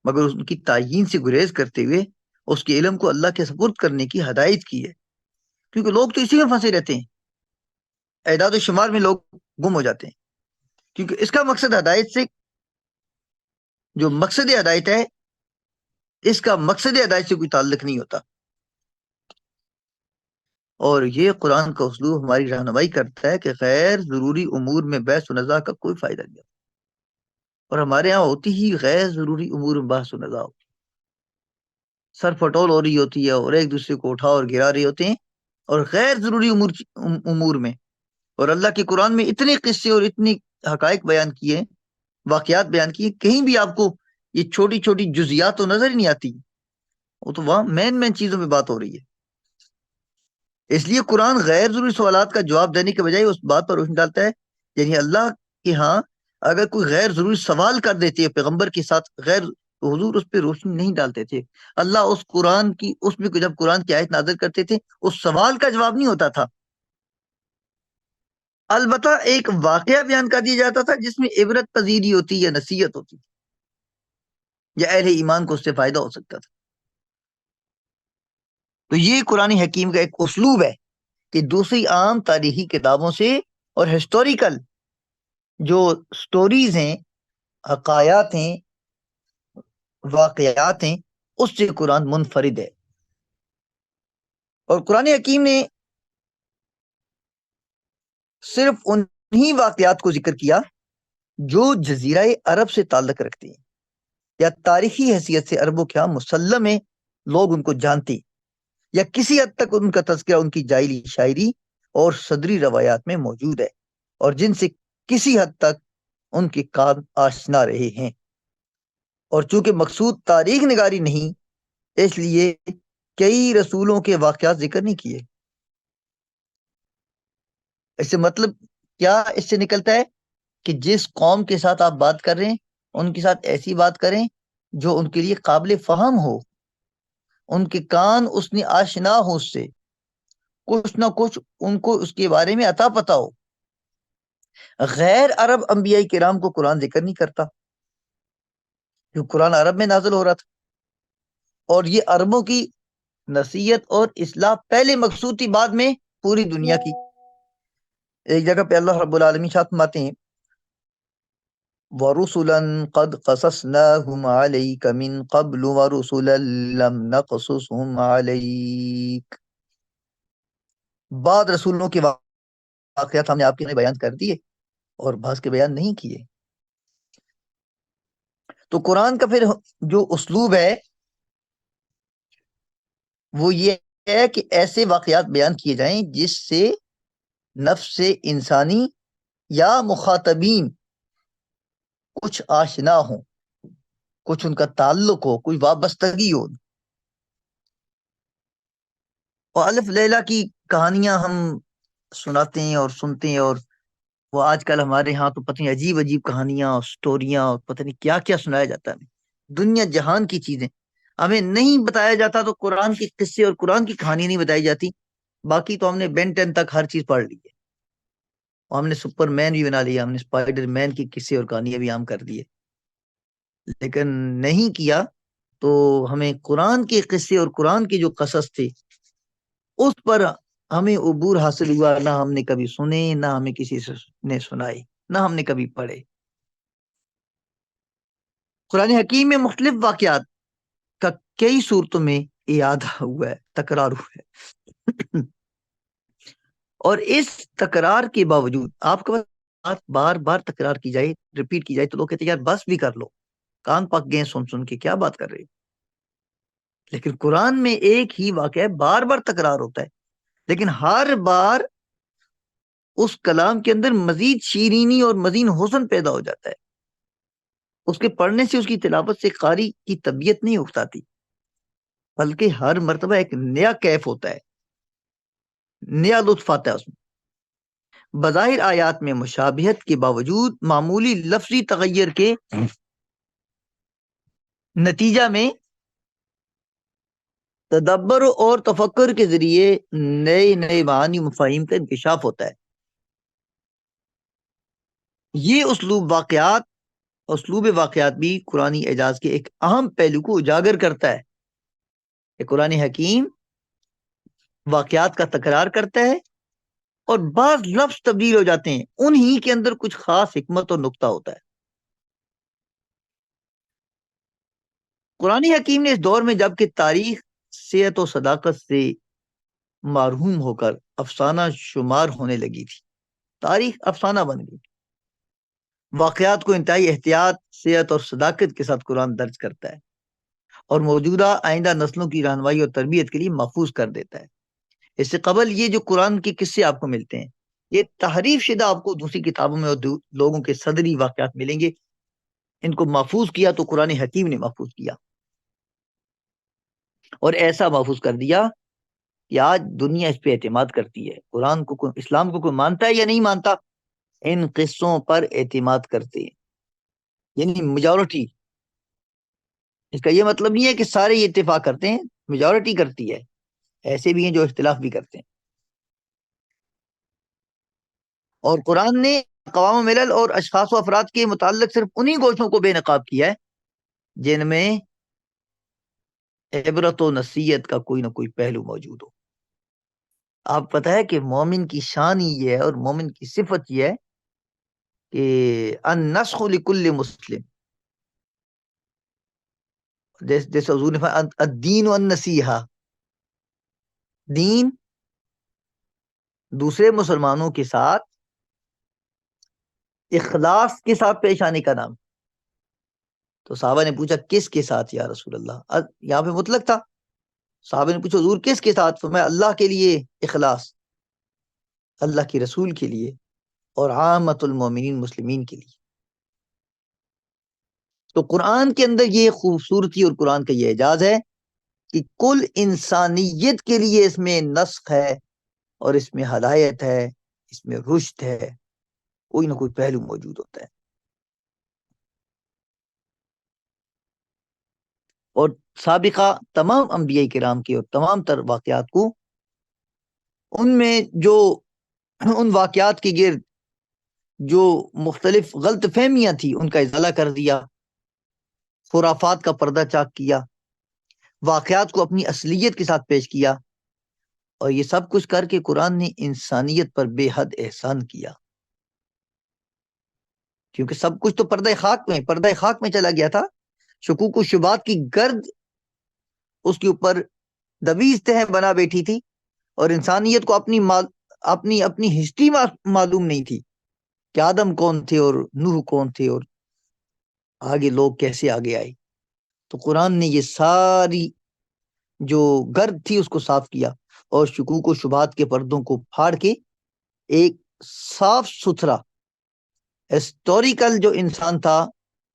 مگر ان کی تعیین سے گریز کرتے ہوئے اس کے علم کو اللہ کے سپرد کرنے کی ہدایت کی ہے، کیونکہ لوگ تو اسی میں پھنسے رہتے ہیں، اعداد و شمار میں لوگ گم ہو جاتے ہیں، کیونکہ اس کا مقصد ہدایت سے، جو مقصد ہدایت ہے، اس کا مقصد ہدایت سے کوئی تعلق نہیں ہوتا۔ اور یہ قرآن کا اسلوب ہماری رہنمائی کرتا ہے کہ غیر ضروری امور میں بحث و نزاع کا کوئی فائدہ نہیں ہوتا، اور ہمارے ہاں ہوتی ہی غیر ضروری امور میں بحث و نزاع ہوتی، سر پھٹول ہو رہی ہوتی ہے، اور ایک دوسرے کو اٹھا اور گرا رہے ہوتے ہیں، اور غیر ضروری امور میں۔ اور اللہ کے قرآن میں اتنے قصے اور اتنی حقائق بیان کیے، واقعات بیان کیے، کہیں بھی آپ کو یہ چھوٹی چھوٹی جزیات تو نظر ہی نہیں آتی، وہ تو وہاں مین چیزوں پہ بات ہو رہی ہے۔ اس لیے قرآن غیر ضروری سوالات کا جواب دینے کے بجائے اس بات پر روشنی ڈالتا ہے، یعنی اللہ کے ہاں اگر کوئی غیر ضروری سوال کر دیتے ہیں پیغمبر کے ساتھ غیر، تو حضور اس پہ روشنی نہیں ڈالتے تھے۔ اللہ اس قرآن کی، اس میں جب قرآن کی آیت نازل کرتے تھے، اس سوال کا جواب نہیں ہوتا تھا، البتہ ایک واقعہ بیان کر دیا جاتا تھا جس میں عبرت پذیری ہوتی یا نصیحت ہوتی۔ یا اہل ایمان کو اس سے فائدہ ہو سکتا تھا. تو یہ قرآن حکیم کا ایک اسلوب ہے کہ دوسری عام تاریخی کتابوں سے اور ہسٹوریکل جو سٹوریز ہیں، حقایات ہیں، واقعات ہیں، اس سے قرآن منفرد ہے. اور قرآن حکیم نے صرف انہی واقعات کو ذکر کیا جو جزیرہ عرب سے تعلق رکھتے ہیں یا تاریخی حیثیت سے عربوں کے ہاں مسلم ہے، لوگ ان کو جانتے ہیں، یا کسی حد تک ان کا تذکرہ ان کی جاہلی شاعری اور صدری روایات میں موجود ہے، اور جن سے کسی حد تک ان کے کان آشنا رہے ہیں. اور چونکہ مقصود تاریخ نگاری نہیں، اس لیے کئی رسولوں کے واقعات ذکر نہیں کیے. اس سے مطلب کیا اس سے نکلتا ہے کہ جس قوم کے ساتھ آپ بات کر رہے ہیں ان کے ساتھ ایسی بات کریں جو ان کے لیے قابل فہم ہو، ان کے کان اس نے آشنا ہو، اس سے کچھ نہ کچھ ان کو اس کے بارے میں عطا پتا ہو. غیر عرب انبیاء کرام کو قرآن ذکر نہیں کرتا، کیونکہ قرآن عرب میں نازل ہو رہا تھا، اور یہ عربوں کی نصیحت اور اصلاح پہلے مقصود تھی، بعد میں پوری دنیا کی. ایک جگہ پہ اللہ رب العالمین شاہ فرماتے ہیں وَرُسُلًا قَدْ قَصَصْنَاهُمْ عَلَيْكَ مِنْ قَبْلُ وَرُسُلًا لَمْ نَقْصُصْهُمْ عَلَيْكَ. بعد رسولوں کے واقعات ہم نے آپ کے لیے بیان کر دیے اور بعض کے بیان نہیں کیے. تو قرآن کا پھر جو اسلوب ہے وہ یہ ہے کہ ایسے واقعات بیان کیے جائیں جس سے نفس انسانی یا مخاطبین کچھ آشنا ہو، کچھ ان کا تعلق ہو، کوئی وابستگی ہو. اور الف لیلہ کی کہانیاں ہم سناتے ہیں اور سنتے ہیں، اور وہ آج کل ہمارے ہاں تو پتہ نہیں عجیب عجیب کہانیاں اور سٹوریاں اور پتہ نہیں کیا کیا سنایا جاتا ہے. دنیا جہان کی چیزیں ہمیں نہیں بتایا جاتا، تو قرآن کے قصے اور قرآن کی کہانی نہیں بتائی جاتی. باقی تو ہم نے بین 10 تک ہر چیز پڑھ لی ہے، اور ہم نے سپر مین بھی بنا لیا، ہم نے اسپائڈر مین کی قصے اور کہانیاں بھی عام کر دی ہے. لیکن نہیں کیا تو ہمیں قرآن کے قصے اور قرآن کے جو قصص تھے اس پر ہمیں عبور حاصل ہوا. نہ ہم نے کبھی سنے، نہ ہمیں کسی سے نے سنائی، نہ ہم نے کبھی پڑھے. قرآن حکیم میں مختلف واقعات کا کئی صورتوں میں اعادہ ہوا ہے، تکرار ہوا ہے. اور اس تکرار کے باوجود آپ کا بات بار بار تکرار کی جائے، ریپیٹ کی جائے، تو لوگ کہتے ہیں یار بس بھی کر لو، کان پک گئے سن سن کے، کیا بات کر رہے. لیکن قرآن میں ایک ہی واقعہ بار بار تکرار ہوتا ہے، لیکن ہر بار اس کلام کے اندر مزید شیرینی اور مزید حسن پیدا ہو جاتا ہے. اس کے پڑھنے سے، اس کی تلاوت سے قاری کی طبیعت نہیں اکتاتی، بلکہ ہر مرتبہ ایک نیا کیف ہوتا ہے، نیا لطف آتا ہے اس میں. بظاہر آیات میں مشابہت کے باوجود معمولی لفظی تغیر کے نتیجہ میں تدبر اور تفکر کے ذریعے نئے نئے معانی مفاہیم کا انکشاف ہوتا ہے. یہ اسلوب واقعات بھی قرآن اعجاز کے ایک اہم پہلو کو اجاگر کرتا ہے کہ قرآن حکیم واقعات کا تکرار کرتا ہے، اور بعض لفظ تبدیل ہو جاتے ہیں، انہی کے اندر کچھ خاص حکمت اور نقطہ ہوتا ہے. قرآن حکیم نے اس دور میں جبکہ تاریخ صحت و صداقت سے محروم ہو کر افسانہ شمار ہونے لگی تھی، تاریخ افسانہ بن گئی، واقعات کو انتہائی احتیاط، صحت اور صداقت کے ساتھ قرآن درج کرتا ہے اور موجودہ آئندہ نسلوں کی رہنمائی اور تربیت کے لیے محفوظ کر دیتا ہے. اس سے قبل یہ جو قرآن کے قصے آپ کو ملتے ہیں، یہ تحریف شدہ آپ کو دوسری کتابوں میں اور لوگوں کے صدری واقعات ملیں گے. ان کو محفوظ کیا تو قرآن حکیم نے محفوظ کیا، اور ایسا محفوظ کر دیا کہ آج دنیا اس پہ اعتماد کرتی ہے. قرآن کو، اسلام کو کوئی مانتا ہے یا نہیں مانتا، ان قصوں پر اعتماد کرتے ہیں، یعنی میجورٹی. اس کا یہ مطلب نہیں ہے کہ سارے یہ اتفاق کرتے ہیں، میجورٹی کرتی ہے، ایسے بھی ہیں جو اختلاف بھی کرتے ہیں. اور قرآن نے اقوام و ملل اور اشخاص و افراد کے متعلق صرف انہی گوشوں کو بے نقاب کیا ہے جن میں عبرت و نصیحت کا کوئی نہ کوئی پہلو موجود ہو۔ آپ پتہ ہے کہ مومن کی شان ہی یہ ہے اور مومن کی صفت یہ ہے کہ النسخ لکل مسلم، جیسے حضور نے فرمایا الدین والنصیحہ، دین دوسرے مسلمانوں کے ساتھ اخلاص کے ساتھ پیش آنے کا نام۔ تو صحابہ نے پوچھا کس کے ساتھ یا رسول اللہ؟ یہاں پہ مطلق تھا۔ صحابہ نے پوچھا حضور کس کے ساتھ؟ فرمایا اللہ کے لیے اخلاص، اللہ کے رسول کے لیے، اور عامت المومنین مسلمین کے لیے۔ تو قرآن کے اندر یہ خوبصورتی اور قرآن کا یہ اعجاز ہے کہ کل انسانیت کے لیے اس میں نسخ ہے اور اس میں ہدایت ہے، اس میں رشد ہے، کوئی نہ کوئی پہلو موجود ہوتا ہے۔ اور سابقہ تمام انبیاء کرام کے اور تمام تر واقعات کو، ان میں جو ان واقعات کے گرد جو مختلف غلط فہمیاں تھی ان کا ازالہ کر دیا، خرافات کا پردہ چاک کیا، واقعات کو اپنی اصلیت کے ساتھ پیش کیا، اور یہ سب کچھ کر کے قرآن نے انسانیت پر بے حد احسان کیا، کیونکہ سب کچھ تو پردہ خاک میں چلا گیا تھا۔ شکوک و شبہات کی گرد اس کے اوپر دویز تہیں بنا بیٹھی تھی، اور انسانیت کو اپنی ہسٹری معلوم نہیں تھی کہ آدم کون تھے اور نوح کون تھے اور آگے لوگ کیسے آگے آئے۔ تو قرآن نے یہ ساری جو گرد تھی اس کو صاف کیا، اور شکوک و شبہات کے پردوں کو پھاڑ کے ایک صاف ستھرا ہسٹوریکل جو انسان تھا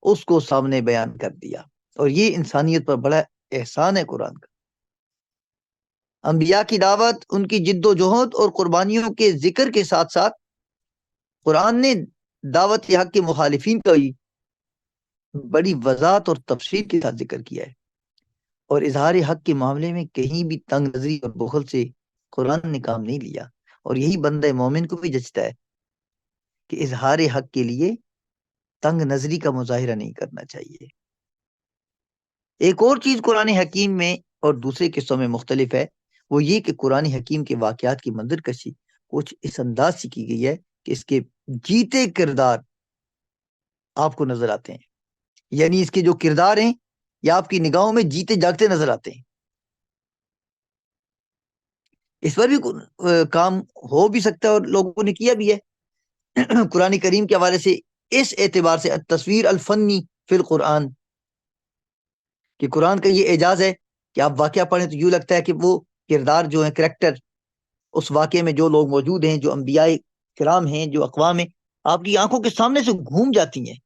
اس کو سامنے بیان کر دیا، اور یہ انسانیت پر بڑا احسان ہے قرآن کا۔ انبیاء کی دعوت، ان کی جد و جہد اور قربانیوں کے ذکر کے ساتھ ساتھ قرآن نے دعوت حق کے مخالفین کا بھی بڑی وضاحت اور تفصیل کے ساتھ ذکر کیا ہے، اور اظہار حق کے معاملے میں کہیں بھی تنگ نظری اور بخل سے قرآن نے کام نہیں لیا، اور یہی بندہ مومن کو بھی جچتا ہے کہ اظہار حق کے لیے تنگ نظری کا مظاہرہ نہیں کرنا چاہیے۔ ایک اور چیز قرآن حکیم میں اور دوسرے قصوں میں مختلف ہے، وہ یہ کہ قرآن حکیم کے واقعات کی منظر کشی کچھ اس انداز سے کی گئی ہے کہ اس کے جیتے کردار آپ کو نظر آتے ہیں، یعنی اس کے جو کردار ہیں یہ آپ کی نگاہوں میں جیتے جاگتے نظر آتے ہیں۔ اس پر بھی کام ہو بھی سکتا ہے اور لوگوں نے کیا بھی ہے۔ قرآن کریم کے حوالے سے اس اعتبار سے تصویر الفنی فی القرآن، کہ قرآن کا یہ اعجاز ہے کہ آپ واقعہ پڑھیں تو یوں لگتا ہے کہ وہ کردار جو ہیں، کریکٹر اس واقعے میں جو لوگ موجود ہیں، جو انبیاء کرام ہیں، جو اقوام ہیں، آپ کی آنکھوں کے سامنے سے گھوم جاتی ہیں،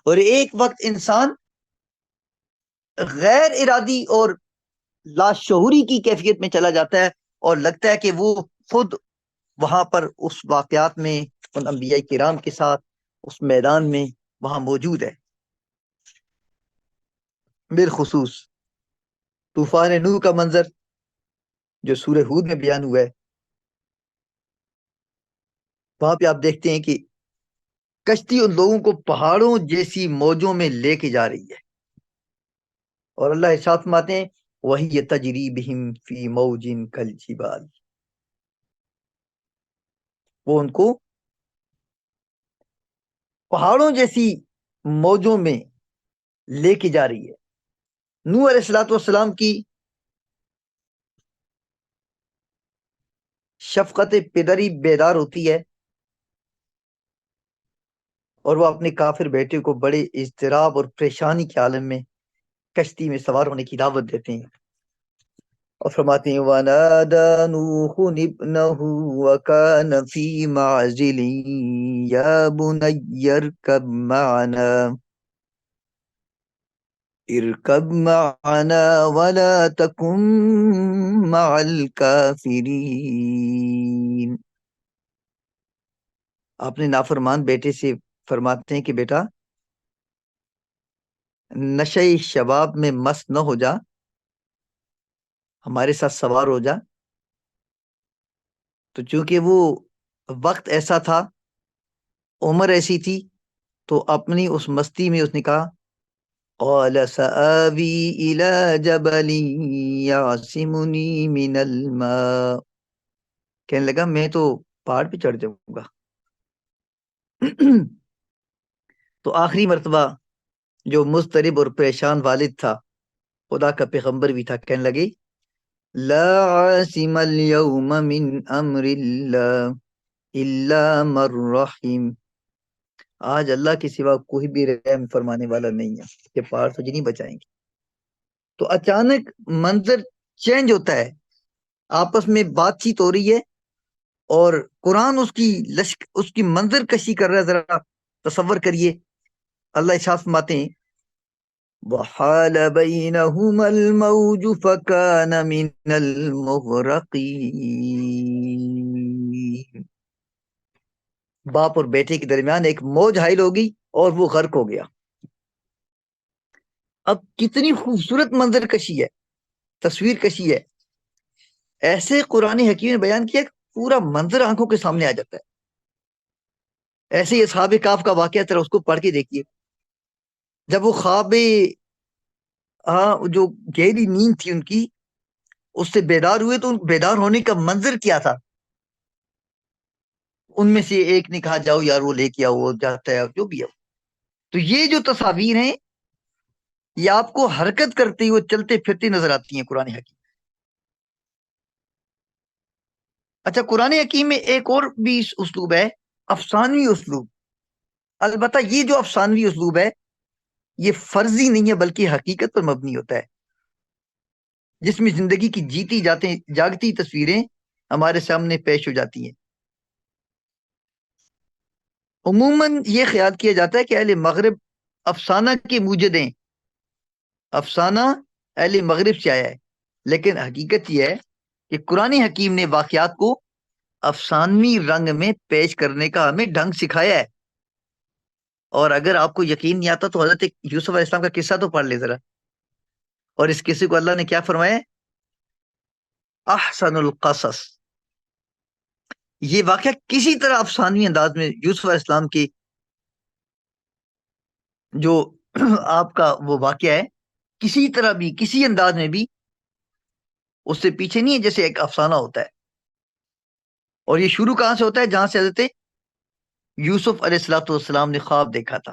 اور ایک وقت انسان غیر ارادی اور لاشعوری کی کیفیت میں چلا جاتا ہے اور لگتا ہے کہ وہ خود وہاں پر اس واقعات میں ان انبیاء کرام کے ساتھ اس میدان میں وہاں موجود ہے۔ بالخصوص طوفان نوح کا منظر جو سورہ ہود میں بیان ہوا ہے، وہاں پہ آپ دیکھتے ہیں کہ کشتی ان لوگوں کو پہاڑوں جیسی موجوں میں لے کے جا رہی ہے، اور اللہ ارشاد فرماتے ہیں وَهِيَ تَجْرِي بِهِمْ فِي مَوْجٍ كَالْجِبَالِ، وہ ان کو پہاڑوں جیسی موجوں میں لے کے جا رہی ہے۔ نوح علیہ الصلوۃ والسلام کی شفقت پدری بیدار ہوتی ہے، اور وہ اپنے کافر بیٹے کو بڑے اضطراب اور پریشانی کے عالم میں کشتی میں سوار ہونے کی دعوت دیتے ہیں، اور فرماتے ہیں وَنَادَى نُوحٌ ابْنَهُ وَكَانَ فِي مَعْزِلٍ يَا بُنَيَّ اركب معنا ولا تكن مع الكافرين۔ اپنے نافرمان بیٹے سے فرماتے ہیں کہ بیٹا نشے شباب میں مست نہ ہو جا، ہمارے ساتھ سوار ہو جا۔ تو چونکہ وہ وقت ایسا تھا، عمر ایسی تھی، تو اپنی اس مستی میں اس نے کہا قال سآوی إلى جبل يعصمني من الماء، کہنے لگا میں تو پہاڑ پہ چڑھ جاؤں گا. تو آخری مرتبہ جو مضطرب اور پریشان والد تھا، خدا کا پیغمبر بھی تھا، کہنے لگے لا عاصم اليوم من امر اللہ الا من رحم، آج اللہ کے سوا کوئی بھی رحم فرمانے والا نہیں ہے، یہ پہاڑ تجھے نہیں بچائیں گے. تو اچانک منظر چینج ہوتا ہے، آپس میں بات چیت ہو رہی ہے اور قرآن اس کی منظر کشی کر رہا ہے. ذرا تصور کریے، اللہ ارشاد فرماتے ہیں وحال بینہما الموج فکان من المغرقین، باپ اور بیٹے کے درمیان ایک موج حائل ہوگی اور وہ غرق ہو گیا. اب کتنی خوبصورت منظر کشی ہے، تصویر کشی ہے. ایسے قرآن حکیم نے بیان کیا کہ پورا منظر آنکھوں کے سامنے آ جاتا ہے. ایسے ہی اصحاب کہف کا واقعہ ترا اس کو پڑھ کے دیکھیے. جب وہ خواب جو گہری نیند تھی ان کی، اس سے بیدار ہوئے تو بیدار ہونے کا منظر کیا تھا. ان میں سے ایک نے کہا جاؤ یار وہ لے کے آؤ، وہ جاتا ہے جو بھی ہے. تو یہ جو تصاویر ہیں یہ آپ کو حرکت کرتے ہوئے چلتے پھرتے نظر آتی ہیں قرآن حکیم. اچھا، قرآن حکیم میں ایک اور بھی اسلوب ہے، افسانوی اسلوب. البتہ یہ جو افسانوی اسلوب ہے یہ فرضی نہیں ہے بلکہ حقیقت پر مبنی ہوتا ہے، جس میں زندگی کی جاگتی تصویریں ہمارے سامنے پیش ہو جاتی ہیں. عموماً یہ خیال کیا جاتا ہے کہ اہل مغرب افسانہ کے موجد ہیں، افسانہ اہل مغرب سے آیا ہے، لیکن حقیقت یہ ہے کہ قرآن حکیم نے واقعات کو افسانوی رنگ میں پیش کرنے کا ہمیں ڈھنگ سکھایا ہے. اور اگر آپ کو یقین نہیں آتا تو حضرت یوسف علیہ السلام کا قصہ تو پڑھ لے ذرا. اور اس قصے کو اللہ نے کیا فرمایا؟ احسن القصص. یہ واقعہ کسی طرح افسانوی انداز میں یوسف علیہ السلام کی جو آپ کا وہ واقعہ ہے، کسی طرح بھی کسی انداز میں بھی اس سے پیچھے نہیں ہے جیسے ایک افسانہ ہوتا ہے. اور یہ شروع کہاں سے ہوتا ہے؟ جہاں سے حضرت یوسف علیہ السلام نے خواب دیکھا تھا.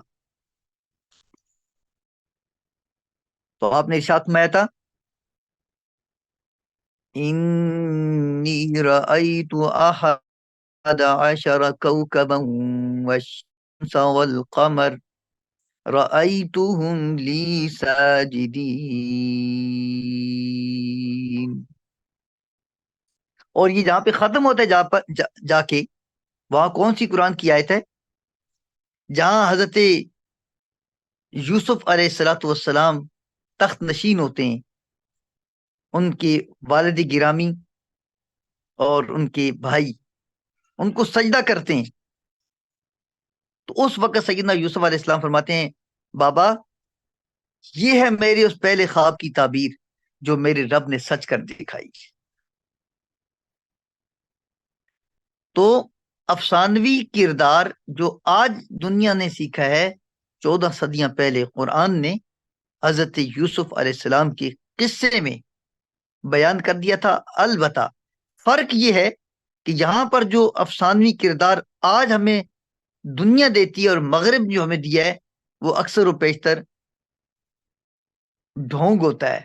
تو آپ نے ارشاد فرمایا تھا انی رأیت احد عشر کوكبا والشمس والقمر رأیتهم لی ساجدین. اور یہ جہاں پہ ختم ہوتا ہے جا کے وہاں کون سی قرآن کی آیت ہے؟ جہاں حضرت یوسف علیہ السلام تخت نشین ہوتے ہیں، ان کے والد گرامی اور ان کے بھائی ان کو سجدہ کرتے ہیں. تو اس وقت سیدنا یوسف علیہ السلام فرماتے ہیں بابا یہ ہے میرے اس پہلے خواب کی تعبیر جو میرے رب نے سچ کر دکھائی. تو افسانوی کردار جو آج دنیا نے سیکھا ہے، 14 صدیاں پہلے قرآن نے حضرت یوسف علیہ السلام کے قصے میں بیان کر دیا تھا. البتہ فرق یہ ہے کہ یہاں پر جو افسانوی کردار آج ہمیں دنیا دیتی ہے اور مغرب جو ہمیں دیا ہے وہ اکثر و بیشتر ڈھونگ ہوتا ہے،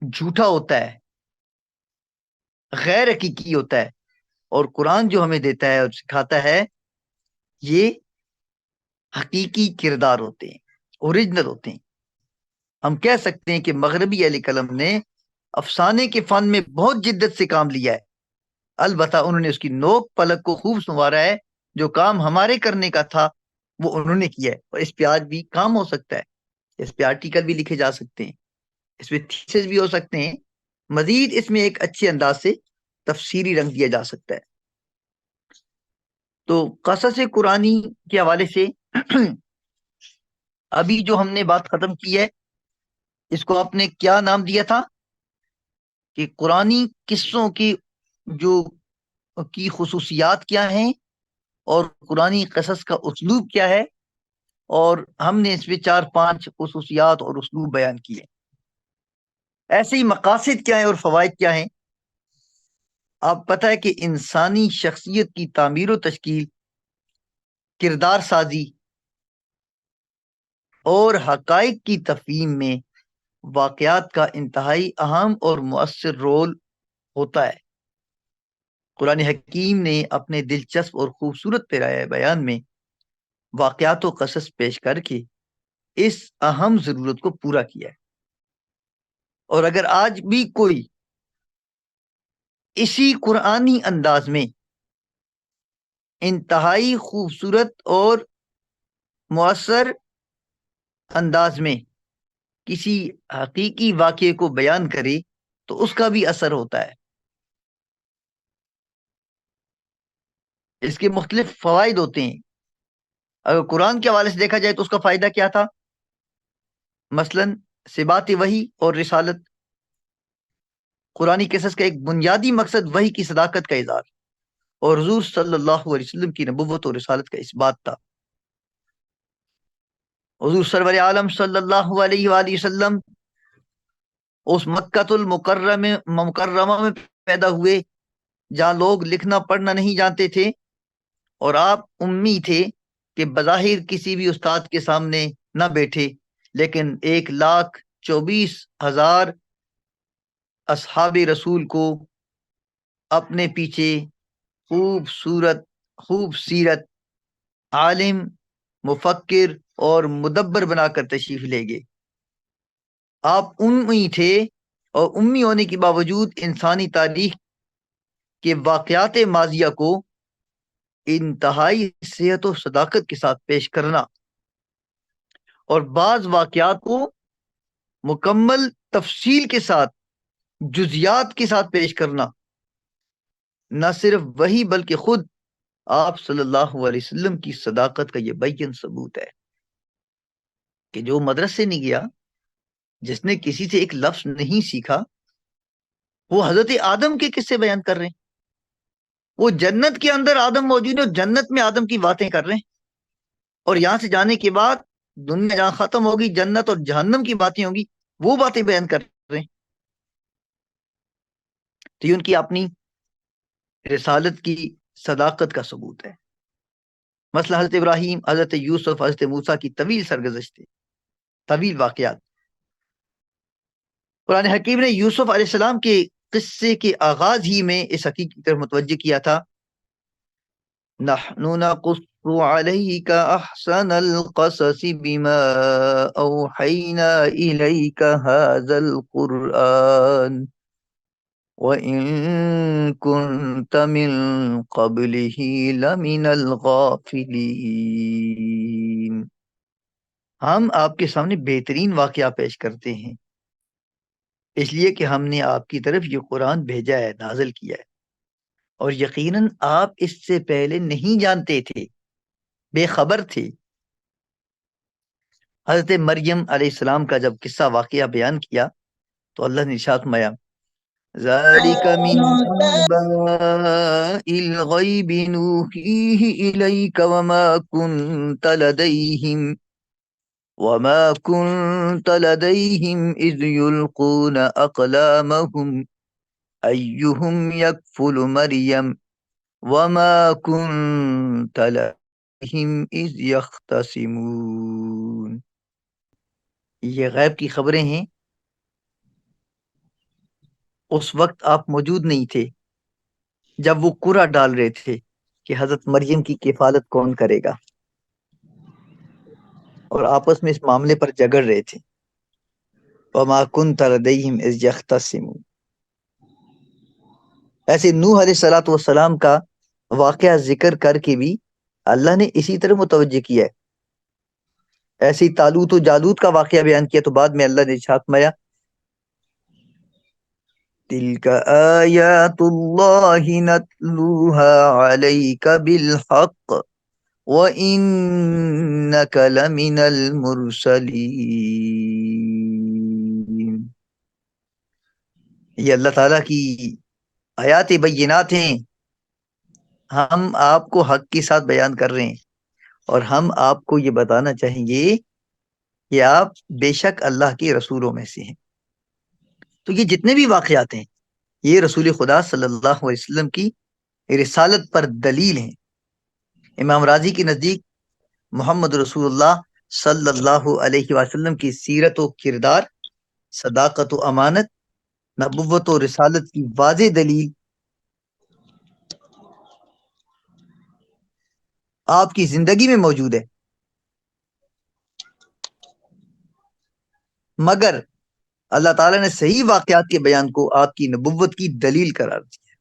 جھوٹا ہوتا ہے، غیر حقیقی ہوتا ہے. اور قرآن جو ہمیں دیتا ہے اور سکھاتا ہے یہ حقیقی کردار ہوتے ہیں، اوریجنل ہوتے ہیں. ہم کہہ سکتے ہیں کہ مغربی اہل قلم نے افسانے کے فن میں بہت جدت سے کام لیا ہے، البتہ انہوں نے اس کی نوک پلک کو خوب سنوارا ہے. جو کام ہمارے کرنے کا تھا وہ انہوں نے کیا ہے، اور اس پہ آج بھی کام ہو سکتا ہے. اس پہ آرٹیکل بھی لکھے جا سکتے ہیں، اس پہ تھیسس بھی ہو سکتے ہیں، مزید اس میں ایک اچھے انداز سے تفسیری رنگ دیا جا سکتا ہے. تو قصص قرآنی کے حوالے سے ابھی جو ہم نے بات ختم کی ہے اس کو آپ نے کیا نام دیا تھا کہ قرآنی قصوں کی جو کی خصوصیات کیا ہیں اور قرآنی قصص کا اسلوب کیا ہے؟ اور ہم نے اس میں 4-5 خصوصیات اور اسلوب بیان کیے. ایسے ہی مقاصد کیا ہیں اور فوائد کیا ہیں؟ آپ پتہ ہے کہ انسانی شخصیت کی تعمیر و تشکیل، کردار سازی اور حقائق کی تفہیم میں واقعات کا انتہائی اہم اور مؤثر رول ہوتا ہے. قرآن حکیم نے اپنے دلچسپ اور خوبصورت پیرائے بیان میں واقعات و قصص پیش کر کے اس اہم ضرورت کو پورا کیا ہے. اور اگر آج بھی کوئی اسی قرآنی انداز میں انتہائی خوبصورت اور مؤثر انداز میں کسی حقیقی واقعے کو بیان کرے تو اس کا بھی اثر ہوتا ہے. اس کے مختلف فوائد ہوتے ہیں. اگر قرآن کے حوالے سے دیکھا جائے تو اس کا فائدہ کیا تھا؟ مثلا ثبات وحی اور رسالت. قرآنی قصص کا ایک بنیادی مقصد وحی کی صداقت کا اظہار اور حضور صلی اللہ علیہ وسلم کی نبوت اور رسالت کا اثبات تھا. حضور سرور عالم صلی اللہ علیہ وآلہ وسلم اس مکۃ مکرمہ میں پیدا ہوئے جہاں لوگ لکھنا پڑھنا نہیں جانتے تھے، اور آپ امی تھے کہ بظاہر کسی بھی استاد کے سامنے نہ بیٹھے، لیکن 1,24,000 اصحاب رسول کو اپنے پیچھے خوب سیرت، عالم، مفکر اور مدبر بنا کر تشریف لے گئے. آپ امی تھے اور امی ہونے کے باوجود انسانی تاریخ کے واقعات ماضیہ کو انتہائی صحت و صداقت کے ساتھ پیش کرنا اور بعض واقعات کو مکمل تفصیل کے ساتھ، جزیات کے ساتھ پیش کرنا نہ صرف وہی بلکہ خود آپ صلی اللہ علیہ وسلم کی صداقت کا یہ بیان ثبوت ہے کہ جو مدرسے نہیں گیا، جس نے کسی سے ایک لفظ نہیں سیکھا، وہ حضرت آدم کے قصے بیان کر رہے ہیں. وہ جنت کے اندر آدم موجود ہے اور جنت میں آدم کی باتیں کر رہے ہیں، اور یہاں سے جانے کے بعد دنیا جہاں ختم ہوگی، جنت اور جہنم کی باتیں ہوں گی، وہ باتیں بیان کر رہے ہیں. تو یہ ان کی اپنی رسالت کی صداقت کا ثبوت ہے. مثلا حضرت ابراہیم، حضرت یوسف، حضرت موسیٰ کی طویل سرگزشتیں، طویل واقعات. قرآن حکیم نے یوسف علیہ السلام کے قصے کے آغاز ہی میں اس حقیقت کی طرف متوجہ کیا تھا، نحن نقص عليك احسن القصص بما اوحينا اليك هذا القرآن وان كنت من قبله لمن الغافلين. ہم آپ کے سامنے بہترین واقعہ پیش کرتے ہیں، اس لیے کہ ہم نے آپ کی طرف یہ قرآن بھیجا ہے، نازل کیا ہے، اور یقیناً آپ اس سے پہلے نہیں جانتے تھے، بے خبر تھے. حضرت مریم علیہ السلام کا جب قصہ واقعہ بیان کیا تو اللہ نے ارشاد فرمایا، ذَلِكَ مِنْ أَنْبَاءِ الْغَيْبِ نُوحِيهِ إِلَيْكَ وَمَا كُنْتَ لَدَيْهِمْ إِذْ يُلْقُونَ أَقْلَامَهُمْ أَيُّهُمْ يَكْفُلُ مَرْيَمَ وَمَا كُنْتَ لَدَيْهِمْ إِذْ يَخْتَصِمُونَ. یہ غیب کی خبریں ہیں. اس وقت آپ موجود نہیں تھے جب وہ قرعہ ڈال رہے تھے کہ حضرت مریم کی کفالت کون کرے گا، اور آپس میں اس معاملے پر جھگڑ رہے تھے. وَمَا كُنْتَ لَدَيْهِمْ إِذْ يَخْتَصِمُونَ. ایسے نوح علیہ السلام کا واقعہ ذکر کر کے بھی اللہ نے اسی طرح متوجہ کیا ہے. ایسے ہی طالوت و جالوت کا واقعہ بیان کیا تو بعد میں اللہ نے ارشاد فرمایا، تِلْكَ آیات اللہ نتلوها علیک بالحق وَإِنَّكَ لَمِنَ الْمُرْسَلِينَ. یہ اللہ تعالیٰ کی آیات بینات ہیں، ہم آپ کو حق کے ساتھ بیان کر رہے ہیں، اور ہم آپ کو یہ بتانا چاہیں گے کہ آپ بے شک اللہ کے رسولوں میں سے ہیں۔ تو یہ جتنے بھی واقعات ہیں یہ رسول خدا صلی اللہ علیہ وسلم کی رسالت پر دلیل ہیں۔ امام راضی کے نزدیک محمد رسول اللہ صلی اللہ علیہ وسلم کی سیرت و کردار، صداقت و امانت، نبوت و رسالت کی واضح دلیل آپ کی زندگی میں موجود ہے، مگر اللہ تعالیٰ نے صحیح واقعات کے بیان کو آپ کی نبوت کی دلیل قرار دیا ہے۔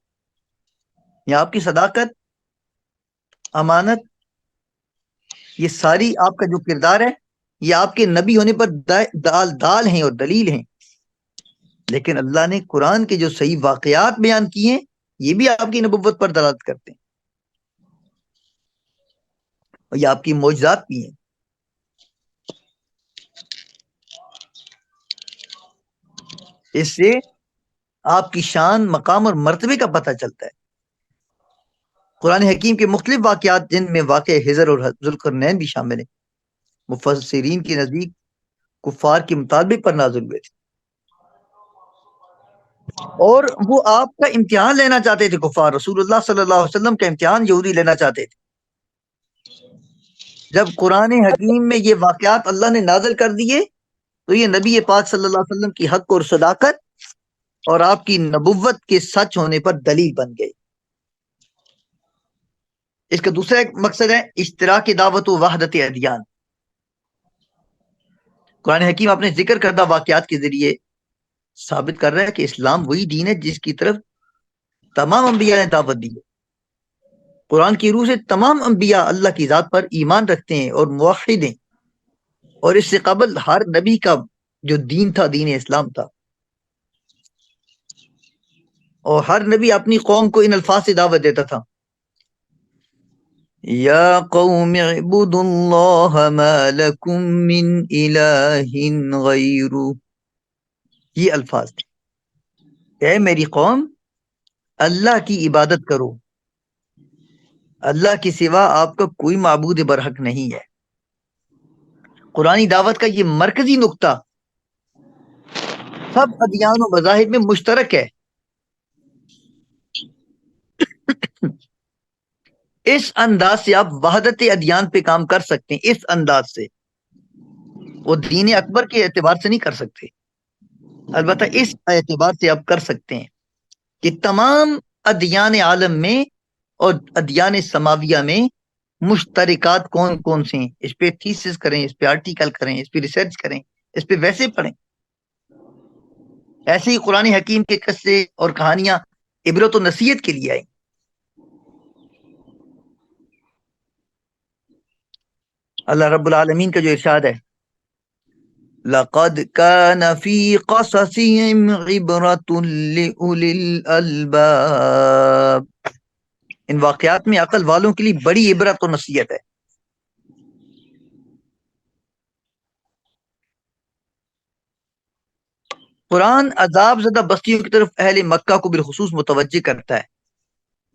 یا آپ کی صداقت، امانت، یہ ساری آپ کا جو کردار ہے یہ آپ کے نبی ہونے پر دال ہیں اور دلیل ہیں، لیکن اللہ نے قرآن کے جو صحیح واقعات بیان کیے ہیں یہ بھی آپ کی نبوت پر دلالت کرتے ہیں، اور یہ آپ کی معجزات بھی ہیں۔ اس سے آپ کی شان، مقام اور مرتبے کا پتہ چلتا ہے۔ قرآن حکیم کے مختلف واقعات جن میں واقع حضر اور ذوالقرنین بھی شامل ہیں، مفسرین کے نزدیک کفار کے مطالبے پر نازل ہوئے تھے، اور وہ آپ کا امتحان لینا چاہتے تھے۔ کفار رسول اللہ صلی اللہ علیہ وسلم کا امتحان یہودی لینا چاہتے تھے۔ جب قرآن حکیم میں یہ واقعات اللہ نے نازل کر دیے تو یہ نبی پاک صلی اللہ علیہ وسلم کی حق اور صداقت اور آپ کی نبوت کے سچ ہونے پر دلیل بن گئی۔ اس کا دوسرا ایک مقصد ہے اشتراک دعوت و وحدت ادیان۔ قرآن حکیم اپنے ذکر کردہ واقعات کے ذریعے ثابت کر رہا ہے کہ اسلام وہی دین ہے جس کی طرف تمام انبیاء نے دعوت دی ہے۔ قرآن کی روح سے تمام انبیاء اللہ کی ذات پر ایمان رکھتے ہیں اور موحد ہیں، اور اس سے قبل ہر نبی کا جو دین تھا دین اسلام تھا، اور ہر نبی اپنی قوم کو ان الفاظ سے دعوت دیتا تھا، یا قوم اعبدوا اللہ ما لکم من الہ غیرہ، یہ الفاظ تھے، اے میری قوم اللہ کی عبادت کرو، اللہ کے سوا آپ کا کوئی معبود برحق نہیں ہے۔ قرآنی دعوت کا یہ مرکزی نقطہ سب ادیان و مذاہب میں مشترک ہے۔ اس انداز سے آپ وحدت ادیان پہ کام کر سکتے ہیں، اس انداز سے وہ دین اکبر کے اعتبار سے نہیں کر سکتے، البتہ اس اعتبار سے آپ کر سکتے ہیں کہ تمام ادیان عالم میں اور ادیان سماویہ میں مشترکات کون کون سے ہیں، اس پہ تھیسس کریں، اس پہ آرٹیکل کریں، اس پہ ریسرچ کریں، اس پہ ویسے پڑھیں۔ ایسے ہی قرآن حکیم کے قصے اور کہانیاں عبرت و نصیحت کے لیے آئیں۔ اللہ رب العالمین کا جو ارشاد ہے، لَقَدْ كَانَ فِي قَصَصِهِمْ عِبْرَةٌ لِأُولِي الْأَلْبَابِ، ان واقعات میں عقل والوں کے لیے بڑی عبرت و نصیحت ہے۔ قرآن عذاب زدہ بستیوں کی طرف اہل مکہ کو بالخصوص متوجہ کرتا ہے،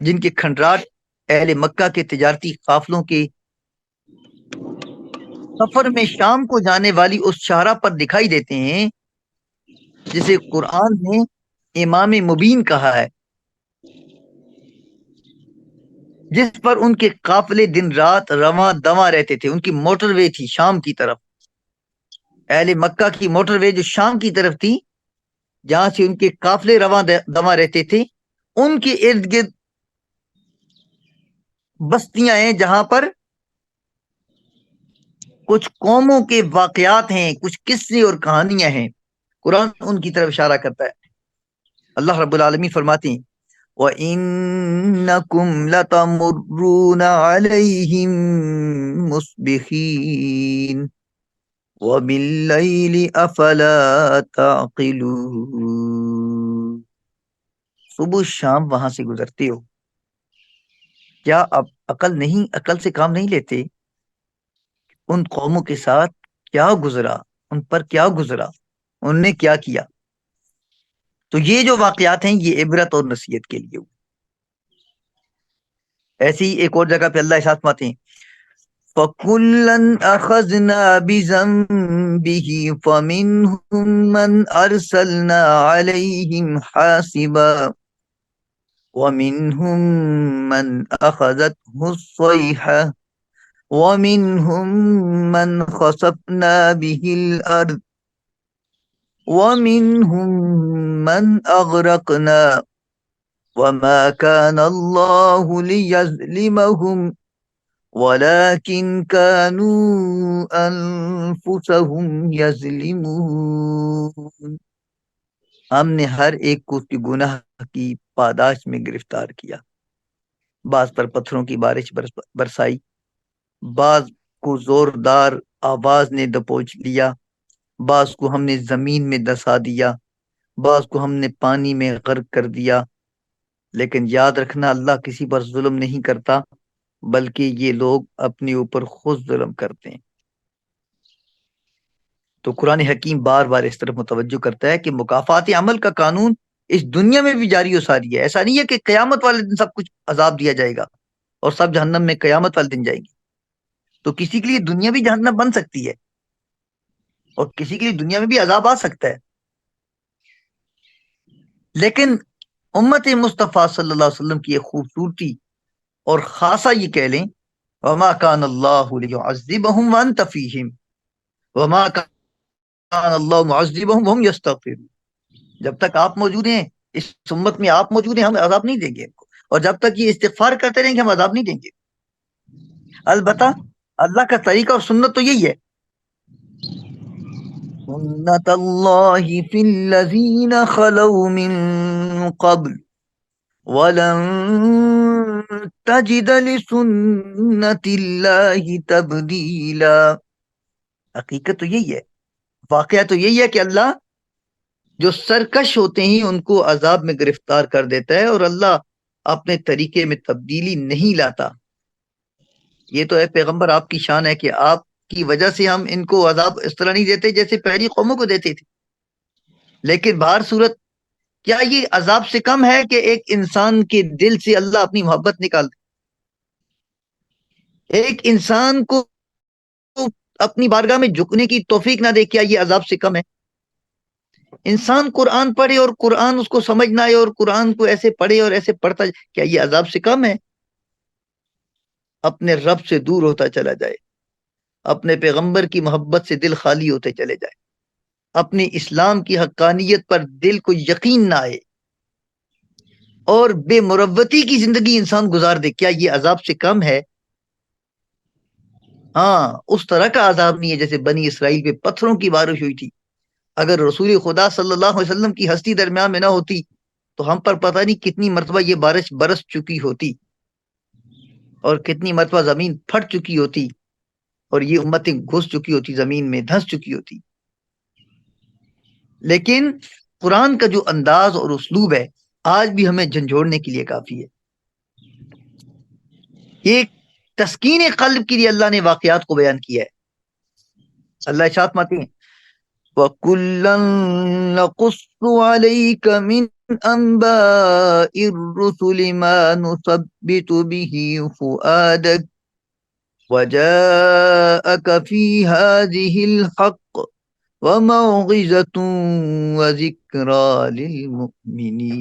جن کے کھنڈرات اہل مکہ کے تجارتی قافلوں کے سفر میں شام کو جانے والی اس شاہراہ پر دکھائی دیتے ہیں جسے قرآن نے امام مبین کہا ہے، جس پر ان کے قافلے دن رات رواں دواں رہتے تھے۔ ان کی موٹر وے تھی شام کی طرف، اہل مکہ کی موٹر وے جو شام کی طرف تھی، جہاں سے ان کے قافلے رواں دواں رہتے تھے، ان کے ارد گرد بستیاں ہیں جہاں پر کچھ قوموں کے واقعات ہیں، کچھ قصے اور کہانیاں ہیں۔ قرآن ان کی طرف اشارہ کرتا ہے۔ اللہ رب العالمین فرماتے ہیں وَإِنَّكُمْ لَتَمُرُّونَ عَلَيْهِمْ مُصْبِحِينَ وَبِاللَّيْلِ أَفَلَا تَعْقِلُونَ، صبح شام وہاں سے گزرتے ہو، کیا اب عقل سے کام نہیں لیتے؟ ان قوموں کے ساتھ کیا گزرا، ان پر کیا گزرا، ان نے کیا کیا۔ تو یہ جو واقعات ہیں یہ عبرت اور نصیحت کے لیے۔ ایسی ہی ایک اور جگہ پہ اللہ ارشاد فرماتے ہیں فَكُلًّا أَخَذْنَا بِذَنبِهِ فَمِنْهُمْ مَنْ أَرْسَلْنَا عَلَيْهِمْ حَاصِبًا وَمِنْهُمْ مَنْ أَخَذَتْهُ الصَّيْحَةُ وَمِنْهُمْ مَنْ خَسَفْنَا بِهِ الْأَرْضَ وَمِنْهُمْ مَنْ أَغْرَقْنَا وَمَا كَانَ اللَّهُ لِيَظْلِمَهُمْ وَلَكِنْ كَانُوا أَنفُسَهُمْ يَظْلِمُونَ ہم نے ہر ایک کو اس کی گناہ کی پاداش میں گرفتار کیا، بعض پر پتھروں کی بارش برسائی، بعض کو زوردار آواز نے دبوچ لیا، بعض کو ہم نے زمین میں دسا دیا، بعض کو ہم نے پانی میں غرق کر دیا۔ لیکن یاد رکھنا اللہ کسی پر ظلم نہیں کرتا، بلکہ یہ لوگ اپنے اوپر خود ظلم کرتے ہیں۔ تو قرآن حکیم بار بار اس طرف متوجہ کرتا ہے کہ مکافات عمل کا قانون اس دنیا میں بھی جاری و ساری ہے۔ ایسا نہیں ہے کہ قیامت والے دن سب کچھ عذاب دیا جائے گا اور سب جہنم میں قیامت والے دن جائیں گے۔ تو کسی کے لیے دنیا بھی جہنم بن سکتی ہے اور کسی کے لیے دنیا میں بھی عذاب آ سکتا ہے، لیکن امت مصطفیٰ صلی اللہ علیہ وسلم کی ایک خوبصورتی اور خاصا یہ کہہ لیں، وما کان اللہ لیعذبہم وانت فیہم وما کان اللہ معذبہم وہم یستغفرون۔ جب تک آپ موجود ہیں، اس امت میں آپ موجود ہیں، ہم عذاب نہیں دیں گے ان کو، اور جب تک یہ استغفار کرتے رہیں گے ہم عذاب نہیں دیں گے۔ البتہ اللہ کا طریقہ اور سنت تو یہی ہے، سنت اللہ فی الذین خلو من قبل وَلَن تَجِدَ لِسُنَّتِ اللَّهِ تَبْدِيلًا۔ حقیقت تو یہی ہے، واقعہ تو یہی ہے کہ اللہ جو سرکش ہوتے ہیں ان کو عذاب میں گرفتار کر دیتا ہے، اور اللہ اپنے طریقے میں تبدیلی نہیں لاتا۔ یہ تو ہے پیغمبر آپ کی شان ہے کہ آپ کی وجہ سے ہم ان کو عذاب اس طرح نہیں دیتے جیسے پہلی قوموں کو دیتے تھے، لیکن بہر صورت کیا یہ عذاب سے کم ہے کہ ایک انسان کے دل سے اللہ اپنی محبت نکال دے؟ ایک انسان کو اپنی بارگاہ میں جھکنے کی توفیق نہ دے، کیا یہ عذاب سے کم ہے؟ انسان قرآن پڑھے اور قرآن اس کو سمجھ نہ آئے اور قرآن کو ایسے پڑھے اور ایسے پڑھتا جائے، کیا یہ عذاب سے کم ہے؟ اپنے رب سے دور ہوتا چلا جائے، اپنے پیغمبر کی محبت سے دل خالی ہوتے چلے جائے، اپنے اسلام کی حقانیت پر دل کو یقین نہ آئے اور بے مروتی کی زندگی انسان گزار دے، کیا یہ عذاب سے کم ہے؟ ہاں، اس طرح کا عذاب نہیں ہے جیسے بنی اسرائیل پہ پتھروں کی بارش ہوئی تھی۔ اگر رسول خدا صلی اللہ علیہ وسلم کی ہستی درمیان میں نہ ہوتی تو ہم پر پتہ نہیں کتنی مرتبہ یہ بارش برس چکی ہوتی اور کتنی مرتبہ زمین پھٹ چکی ہوتی اور یہ امتیں گھس چکی ہوتی، زمین میں دھنس چکی ہوتی۔ لیکن قرآن کا جو انداز اور اسلوب ہے آج بھی ہمیں جھنجھوڑنے کے لیے کافی ہے۔ یہ تسکین قلب کے لیے اللہ نے واقعات کو بیان کیا ہے۔ اللہ ارشاد فرماتے ہیں وَكُلًّا نَقُصُّ عَلَيْكَ مِنْ أَنْبَاءِ الرُّسُلِ مَا نُثَبِّتُ بِهِ فُؤَادَكَ وَجَاءَكَ فِي هَذِهِ الْحَقُّ وَمَوْعِظَةٌ وَذِكْرَى لِلْمُؤْمِنِينَ۔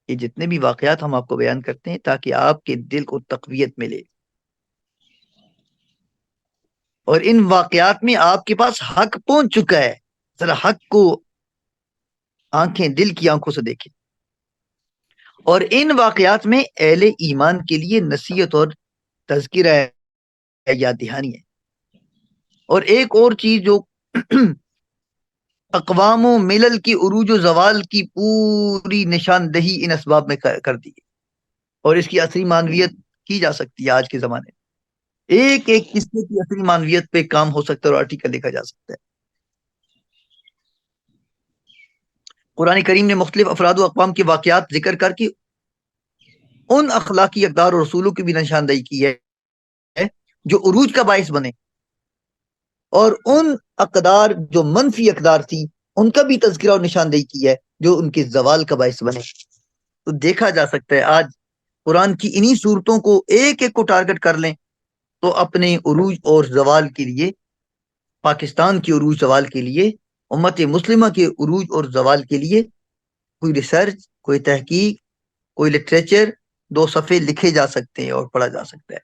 یہ جتنے بھی واقعات ہم آپ کو بیان کرتے ہیں تاکہ آپ کے دل کو تقویت ملے، اور ان واقعات میں آپ کے پاس حق پہنچ چکا ہے، ذرا حق کو آنکھیں دل کی آنکھوں سے دیکھیں، اور ان واقعات میں اہل ایمان کے لیے نصیحت اور تذکرہ ہے، یاد دہانی ہے۔ اور ایک اور چیز جو اقوام و ملل کی عروج و زوال کی پوری نشاندہی ان اسباب میں کر دی ہے، اور اس کی اصلی معنویت کی جا سکتی ہے۔ آج کے زمانے میں ایک ایک قصے کی اصلی معنویت پہ کام ہو سکتا ہے اور آرٹیکل لکھا جا سکتا ہے۔ قرآن کریم نے مختلف افراد و اقوام کے واقعات ذکر کر کے ان اخلاقی اقدار اور رسولوں کی بھی نشاندہی کی ہے جو عروج کا باعث بنے، اور ان اقدار جو منفی اقدار تھی ان کا بھی تذکرہ اور نشاندہی کی ہے جو ان کے زوال کا باعث بنے۔ تو دیکھا جا سکتا ہے آج قرآن کی انہی صورتوں کو ایک ایک کو ٹارگٹ کر لیں تو اپنے عروج اور زوال کے لیے، پاکستان کی عروج زوال کے لیے، امت مسلمہ کے عروج اور زوال کے لیے کوئی ریسرچ، کوئی تحقیق، کوئی لٹریچر 2 صفحے لکھے جا سکتے ہیں اور پڑھا جا سکتا ہے۔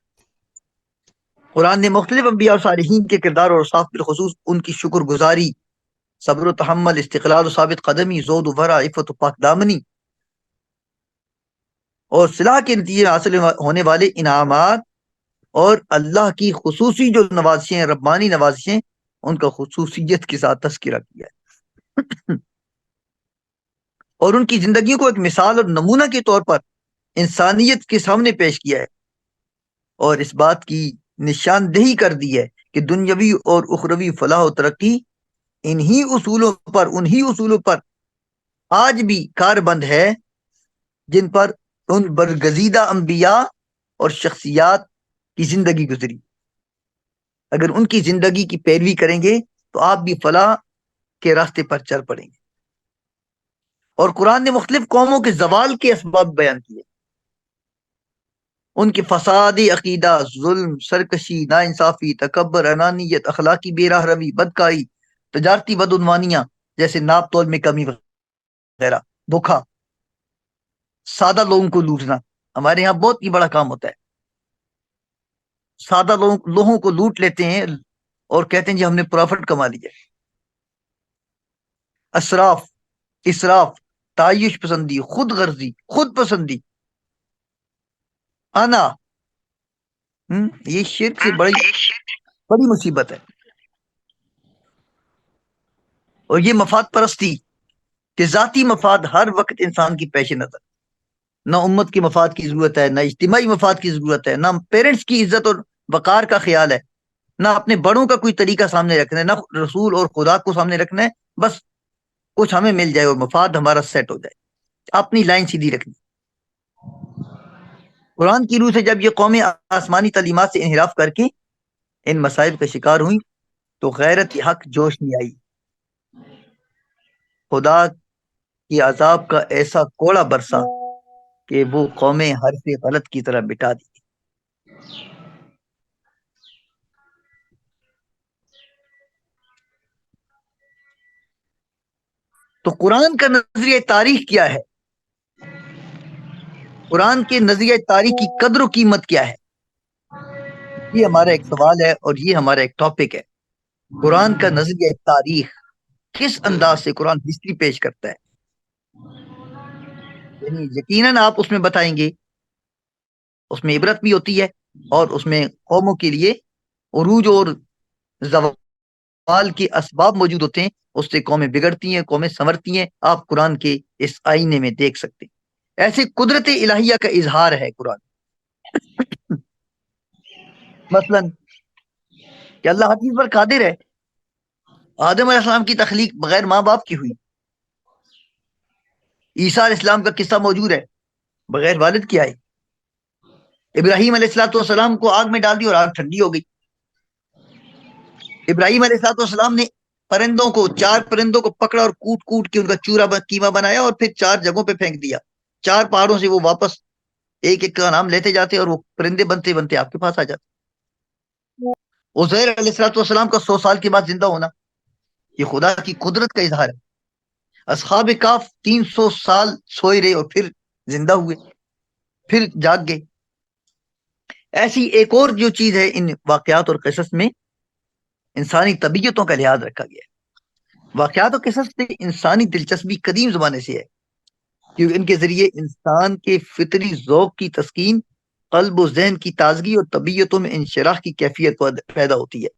قرآن نے مختلف انبیاء اور صالحین کے کردار اور اوصاف بالخصوص ان کی شکر گزاری، صبر و تحمل، استقلال و ثابت قدمی، زہد و ورع، عفت و پاک دامنی اور صلاح کے نتیجے میں حاصل ہونے والے انعامات اور اللہ کی خصوصی جو نوازشیں ہیں، ربانی نوازشیں، ان کا خصوصیت کے ساتھ تذکرہ کیا ہے اور ان کی زندگیوں کو ایک مثال اور نمونہ کے طور پر انسانیت کے سامنے پیش کیا ہے، اور اس بات کی نشاندہی کر دی ہے کہ دنیاوی اور اخروی فلاح و ترقی انہی اصولوں پر آج بھی کاربند ہے جن پر ان برگزیدہ انبیاء اور شخصیات کی زندگی گزری۔ اگر ان کی زندگی کی پیروی کریں گے تو آپ بھی فلاح کے راستے پر چل پڑیں گے۔ اور قرآن نے مختلف قوموں کے زوال کے اسباب بیان کیے، ان کے فساد عقیدہ، ظلم، سرکشی، ناانصافی، تکبر، انانیت، اخلاقی بے راہ روی، بدکاری، تجارتی بدعنوانیاں جیسے ناپ تول میں کمی وغیرہ، دھوکا، سادہ لوگوں کو لوٹنا۔ ہمارے یہاں بہت ہی بڑا کام ہوتا ہے، سادہ لوگوں کو لوٹ لیتے ہیں اور کہتے ہیں جی ہم نے پروفٹ کما لیا۔ اسراف، تعیش پسندی، خود غرضی، خود پسندی، انا، یہ شرک سے بڑی مصیبت ہے۔ اور یہ مفاد پرستی کہ ذاتی مفاد ہر وقت انسان کی پیش نظر، نہ امت کے مفاد کی ضرورت ہے، نہ اجتماعی مفاد کی ضرورت ہے، نہ پیرنٹس کی عزت اور وقار کا خیال ہے، نہ اپنے بڑوں کا کوئی طریقہ سامنے رکھنا ہے، نہ رسول اور خدا کو سامنے رکھنا ہے، بس کچھ ہمیں مل جائے اور مفاد ہمارا سیٹ ہو جائے، اپنی لائن سیدھی رکھنی۔ قرآن کی روح سے جب یہ قومیں آسمانی تعلیمات سے انحراف کر کے ان مصائب کا شکار ہوئیں تو غیرت حق جوش میں آئی، خدا کی عذاب کا ایسا کوڑا برسا کہ وہ قومیں حرف غلط کی طرح بٹا دی۔ تو قرآن کا نظریہ تاریخ کیا ہے؟ قرآن کے نظریہ تاریخ کی قدر و قیمت کیا ہے؟ یہ ہمارا ایک سوال ہے اور یہ ہمارا ایک ٹاپک ہے۔ قرآن کا نظریہ تاریخ، کس انداز سے قرآن ہسٹری پیش کرتا ہے؟ یعنی یقیناً آپ اس میں بتائیں گے، اس میں عبرت بھی ہوتی ہے اور اس میں قوموں کے لیے عروج اور زوال کے اسباب موجود ہوتے ہیں، اس سے قومیں بگڑتی ہیں، قومیں سنورتی ہیں، آپ قرآن کے اس آئینے میں دیکھ سکتے ہیں۔ ایسے قدرت الہیہ کا اظہار ہے قرآن، مثلا کہ اللہ ہر چیز پر قادر ہے۔ آدم علیہ السلام کی تخلیق بغیر ماں باپ کی ہوئی، عیسیٰ علیہ السلام کا قصہ موجود ہے، بغیر والد کی آئی۔ ابراہیم علیہ السلام کو آگ میں ڈال دی اور آگ ٹھنڈی ہو گئی۔ ابراہیم علیہ السلام نے پرندوں کو، 4 پرندوں کو پکڑا اور کوٹ کوٹ کے ان کا چورا کیما بنایا اور پھر 4 جگہوں پہ پھینک دیا، 4 پہاڑوں سے وہ واپس ایک ایک کا نام لیتے جاتے اور وہ پرندے بنتے بنتے آپ کے پاس آ جاتے۔ عزیر علیہ السلام کا 100 سال کے بعد زندہ ہونا، یہ خدا کی قدرت کا اظہار ہے۔ اصحاب کاف 300 سال سوئے رہے اور پھر زندہ ہوئے، پھر جاگ گئے۔ ایسی ایک اور جو چیز ہے ان واقعات اور قصص میں، انسانی طبیعتوں کا لحاظ رکھا گیا ہے۔ واقعات اور قصص سے انسانی دلچسپی قدیم زمانے سے ہے، کیونکہ ان کے ذریعے انسان کے فطری ذوق کی تسکین، قلب و ذہن کی تازگی اور طبیعتوں میں انشراح کی کیفیت پیدا ہوتی ہے۔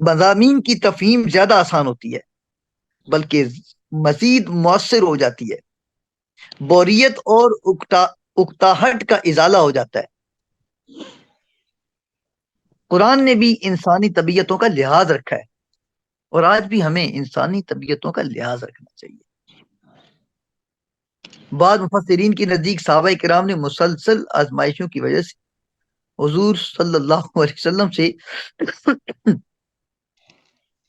مضامین کی تفہیم زیادہ آسان ہوتی ہے بلکہ مزید مؤثر ہو جاتی ہے، بوریت اور اکتاہٹ کا ازالہ ہو جاتا ہے۔ قرآن نے بھی انسانی طبیعتوں کا لحاظ رکھا ہے اور آج بھی ہمیں انسانی طبیعتوں کا لحاظ رکھنا چاہیے۔ بعض مفسرین کے نزدیک صحابہ کرام نے مسلسل آزمائشوں کی وجہ سے حضور صلی اللہ علیہ وسلم سے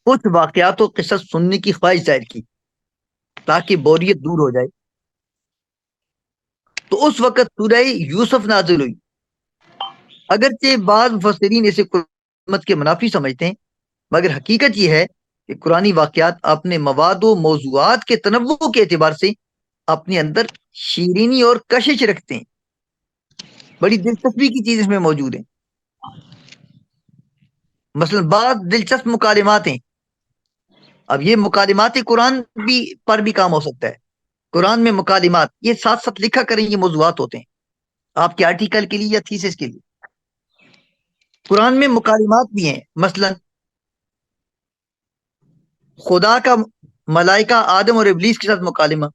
کچھ واقعات و قصص سننے کی خواہش ظاہر کی تاکہ بوریت دور ہو جائے۔ تو اس وقت سورہ یوسف نازل ہوئی اگرچہ بعض مفسرین اسے قرآن کے منافی سمجھتے ہیں، مگر حقیقت یہ ہے کہ قرآنی واقعات اپنے مواد و موضوعات کے تنوع کے اعتبار سے اپنے اندر شیرینی اور کشش رکھتے ہیں. بڑی دلچسپی کی چیز اس میں موجود ہے. مثلا بعض دلچسپ مکالمات ہیں. اب یہ مکالمات قرآن پر بھی کام ہو سکتا ہے. قرآن میں مکالمات یہ ساتھ ساتھ لکھا کریں، یہ موضوعات ہوتے ہیں آپ کے آرٹیکل کے لیے یا تھیسس کے لیے. قرآن میں مکالمات بھی ہیں. مثلا خدا کا ملائکہ آدم اور ابلیس کے ساتھ مکالمہ،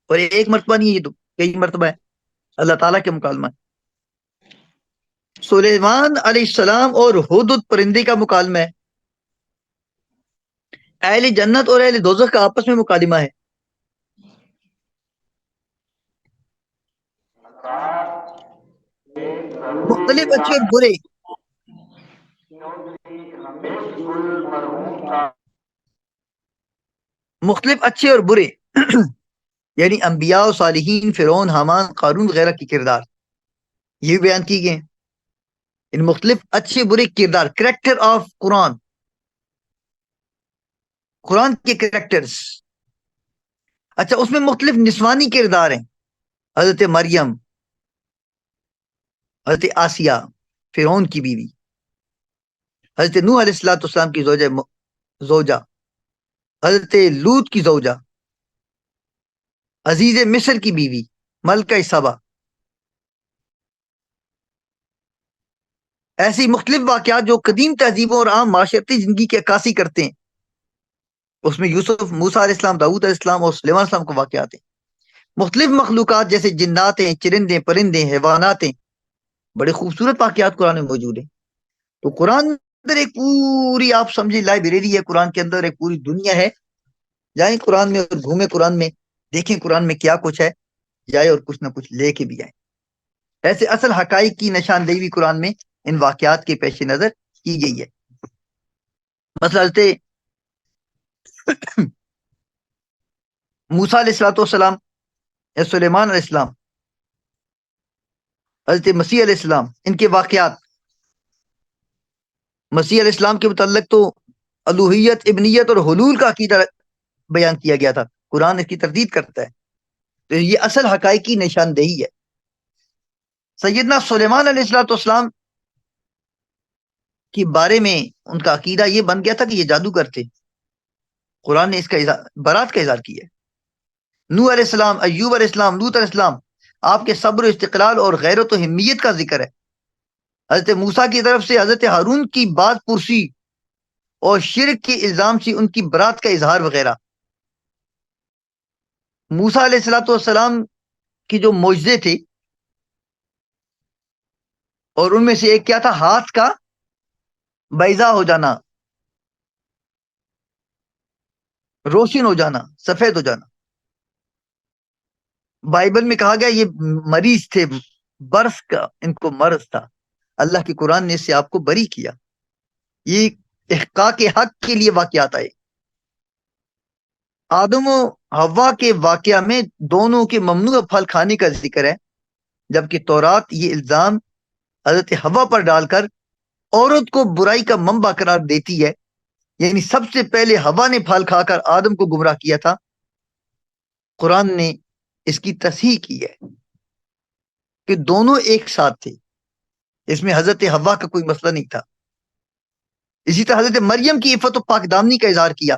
اور ایک مرتبہ نہیں، یہ تو کئی مرتبہ ہے اللہ تعالیٰ کے مکالمہ. سلیمان علیہ السلام اور ہدہد پرندے کا مکالمہ ہے. اہل جنت اور اہل دوزخ کا آپس میں مکالمہ ہے. مختلف اچھے اور برے مختلف اچھے اور برے یعنی انبیاء و صالحین، فرعون، حامان، قارون وغیرہ کے کردار یہ بھی بیان کی گئے ہیں. ان مختلف اچھے برے کردار، کریکٹر آف قرآن، قرآن کے کریکٹرز. اچھا، اس میں مختلف نسوانی کردار ہیں. حضرت مریم، حضرت آسیہ فرعون کی بیوی، حضرت نوح علیہ السلام کی زوجہ، حضرت لوط کی زوجہ، عزیز مصر کی بیوی ملکہ سبا. ایسی مختلف واقعات جو قدیم تہذیبوں اور عام معاشرتی زندگی کی عکاسی کرتے ہیں. اس میں یوسف، موسیٰ علیہ السلام، داؤد علیہ السلام اور سلیمان علیہ السلام کے واقعات ہیں. مختلف مخلوقات جیسے جنات ہیں، چرندے، پرندے، حیوانات ہیں. بڑے خوبصورت واقعات قرآن میں موجود ہیں. تو قرآن اندر ایک پوری آپ سمجھے لائبریری ہے. قرآن کے اندر ایک پوری دنیا ہے. جائیں قرآن میں اور گھومیں قرآن میں، دیکھیں قرآن میں کیا کچھ ہے، جائے اور کچھ نہ کچھ لے کے بھی آئیں. ایسے اصل حقائق کی نشاندہی بھی قرآن میں ان واقعات کے پیش نظر کی گئی ہے. مثلا حضرت موسیٰ علیہ السلام یا سلیمان علیہ السلام، حضرت مسیح علیہ السلام، ان کے واقعات. مسیح علیہ السلام کے متعلق تو الوہیت، ابنیت اور حلول کا عقیدہ بیان کیا گیا تھا. قرآن اس کی تردید کرتا ہے. تو یہ اصل حقائق کی نشاندہی ہے. سیدنا سلیمان علیہ السلام کے بارے میں ان کا عقیدہ یہ بن گیا تھا کہ یہ جادوگر تھے. قرآن نے اس کا برات کا اظہار کیا ہے. نوح علیہ السلام، ایوب علیہ السلام، لوط علیہ السلام، آپ کے صبر و استقلال اور غیرت و حمیت کا ذکر ہے. حضرت موسیٰ کی طرف سے حضرت ہارون کی بات پرسی اور شرک کے الزام سے ان کی برات کا اظہار وغیرہ. موسیٰ علیہ السلام کی جو معجزے تھے، اور ان میں سے ایک کیا تھا؟ ہاتھ کا بیضا ہو جانا، روشن ہو جانا، سفید ہو جانا. بائبل میں کہا گیا یہ مریض تھے، برس کا ان کو مرض تھا. اللہ کی قرآن نے اس سے آپ کو بری کیا. یہ احقاق حق کے لیے واقعات آئے. آدم و حوا کے واقعہ میں دونوں کے ممنوع پھل کھانے کا ذکر ہے، جبکہ تورات یہ الزام حضرت حوا پر ڈال کر عورت کو برائی کا منبع قرار دیتی ہے. یعنی سب سے پہلے حوا نے پھل کھا کر آدم کو گمراہ کیا تھا. قرآن نے اس کی تصحیح کی ہے کہ دونوں ایک ساتھ تھے، اس میں حضرت حوا کا کوئی مسئلہ نہیں تھا. اسی طرح حضرت مریم کی عفت و پاک دامنی کا اظہار کیا،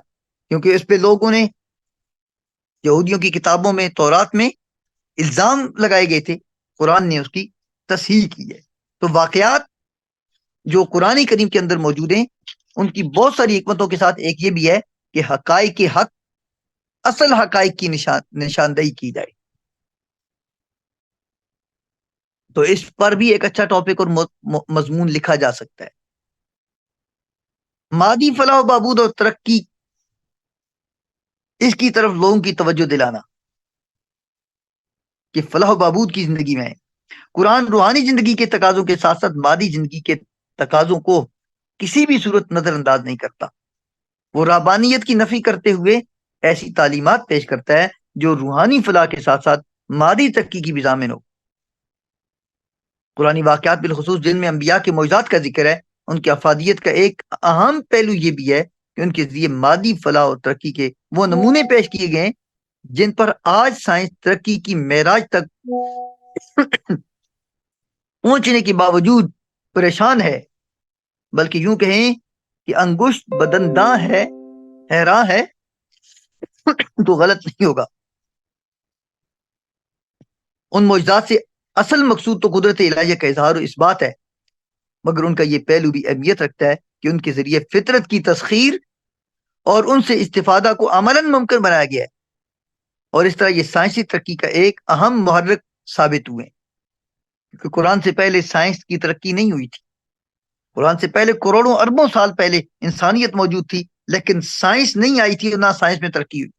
کیونکہ اس پہ لوگوں نے یہودیوں کی کتابوں میں، تورات میں الزام لگائے گئے تھے. قرآن نے اس کی تصحیح کی ہے. تو واقعات جو قرآن کریم کے اندر موجود ہیں ان کی بہت ساری حکمتوں کے ساتھ ایک یہ بھی ہے کہ حقائق حق، اصل حقائق کی نشاندہی کی جائے. تو اس پر بھی ایک اچھا ٹاپک اور مضمون لکھا جا سکتا ہے. مادی فلاح و بہبود اور ترقی، اس کی طرف لوگوں کی توجہ دلانا کہ فلاح و بہبود کی زندگی میں ہے. قرآن روحانی زندگی کے تقاضوں کے ساتھ ساتھ مادی زندگی کے تقاضوں کو کسی بھی صورت نظر انداز نہیں کرتا. وہ ربانیت کی نفی کرتے ہوئے ایسی تعلیمات پیش کرتا ہے جو روحانی فلاح کے ساتھ ساتھ مادی ترقی کی بھی ضامن ہو. قرآنی واقعات بالخصوص جن میں انبیاء کے معجزات کا ذکر ہے، ان کی افادیت کا ایک اہم پہلو یہ بھی ہے کہ ان کے ذریعے مادی فلاح اور ترقی کے وہ نمونے پیش کیے گئے جن پر آج سائنس ترقی کی معراج تک پہنچنے کے باوجود پریشان ہے، بلکہ یوں کہیں کہ انگشت بدنداں ہے، حیراں ہے تو غلط نہیں ہوگا۔ ان معجزات سے اصل مقصود تو قدرت الہیہ کا اظہار و اثبات ہے، مگر ان کا یہ پہلو بھی اہمیت رکھتا ہے کہ ان کے ذریعے فطرت کی تسخیر اور ان سے استفادہ کو عملاً ممکن بنایا گیا ہے، اور اس طرح یہ سائنسی ترقی کا ایک اہم محرک ثابت ہوئے ہیں، کیونکہ قرآن سے پہلے سائنس کی ترقی نہیں ہوئی تھی۔ قرآن سے پہلے کروڑوں اربوں سال پہلے انسانیت موجود تھی، لیکن سائنس نہیں آئی تھی اور نہ سائنس میں ترقی ہوئی،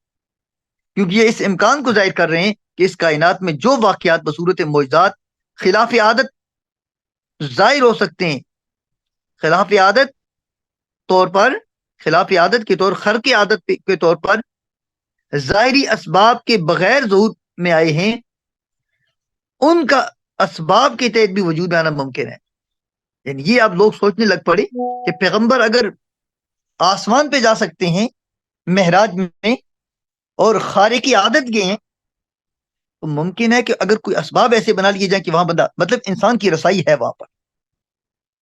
کیونکہ یہ اس امکان کو ظاہر کر رہے ہیں کہ اس کائنات میں جو واقعات بصورت معجزات خلاف عادت ظاہر ہو سکتے ہیں، خلاف عادت طور پر خلاف عادت کے طور خرق عادت کے طور پر ظاہری اسباب کے بغیر ظہور میں آئے ہیں، ان کا اسباب کے تحت بھی وجود میں آنا ممکن ہے۔ یعنی یہ اب لوگ سوچنے لگ پڑے کہ پیغمبر اگر آسمان پہ جا سکتے ہیں معراج میں اور خارق عادت گئے ہیں، تو ممکن ہے کہ اگر کوئی اسباب ایسے بنا لیے جائیں کہ وہاں بندہ مطلب انسان کی رسائی ہے وہاں پر،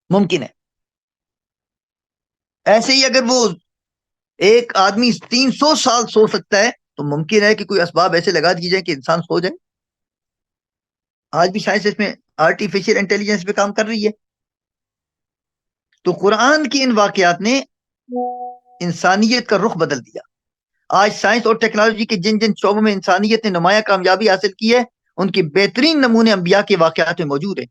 ممکن ہے۔ ایسے ہی اگر وہ ایک آدمی 300 سال سو سکتا ہے تو ممکن ہے کہ کوئی اسباب ایسے لگا دیے جائیں کہ انسان سو جائے۔ آج بھی سائنس اس میں آرٹیفیشل انٹیلیجنس پہ کام کر رہی ہے۔ تو قرآن کی ان واقعات نے انسانیت کا رخ بدل دیا۔ آج سائنس اور ٹیکنالوجی کے جن جن شعبوں میں انسانیت نے نمایاں کامیابی حاصل کی ہے، ان کے بہترین نمونے انبیاء کے واقعات میں موجود ہیں۔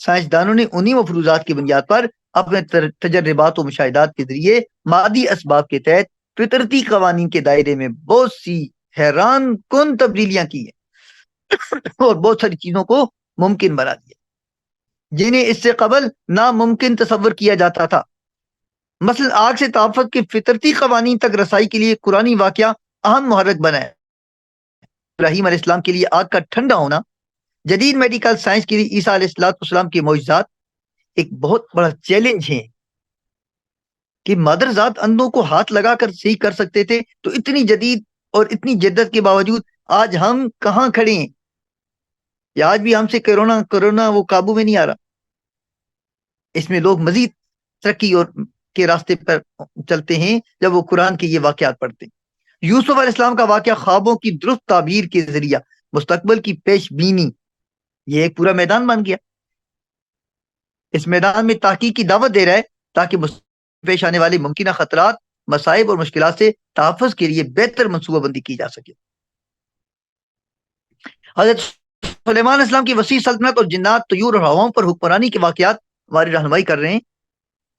سائنسدانوں نے انہی مفروضات کی بنیاد پر اپنے تجربات و مشاہدات کے ذریعے مادی اسباب کے تحت فطرتی قوانین کے دائرے میں بہت سی حیران کن تبدیلیاں کی ہیں اور بہت ساری چیزوں کو ممکن بنا دیا جنہیں اس سے قبل ناممکن تصور کیا جاتا تھا۔ مثلا آگ سے تحفظ کے فطرتی قوانین تک رسائی کے لیے قرآنی واقعہ اہم محرک بنا ہے۔ ابراہیم علیہ السلام کے لیے آگ کا ٹھنڈا ہونا، جدید میڈیکل سائنس کے لیے عیسیٰ علیہ السلام کے معجزات ایک بہت بڑا چیلنج ہے کہ مادر ذات اندھوں کو ہاتھ لگا کر صحیح کر سکتے تھے، تو اتنی جدید اور اتنی جدت کے باوجود آج ہم کہاں کھڑے ہیں؟ یا آج بھی ہم سے کرونا وہ قابو میں نہیں آ رہا۔ اس میں لوگ مزید ترقی اور کے راستے پر چلتے ہیں جب وہ قرآن کے یہ واقعات پڑھتے ہیں۔ یوسف علیہ السلام کا واقعہ خوابوں کی درست تعبیر کے ذریعہ مستقبل کی پیش بینی، یہ ایک پورا میدان بن گیا۔ اس میدان میں تحقیق کی دعوت دے رہا ہے تاکہ پیش آنے والے ممکنہ خطرات، مصائب اور مشکلات سے تحفظ کے لیے بہتر منصوبہ بندی کی جا سکے۔ حضرت سلیمان علیہ السلام کی وسیع سلطنت اور جنات، طیور اور ہواؤں پر حکمرانی کے واقعات ہماری رہنمائی کر رہے ہیں،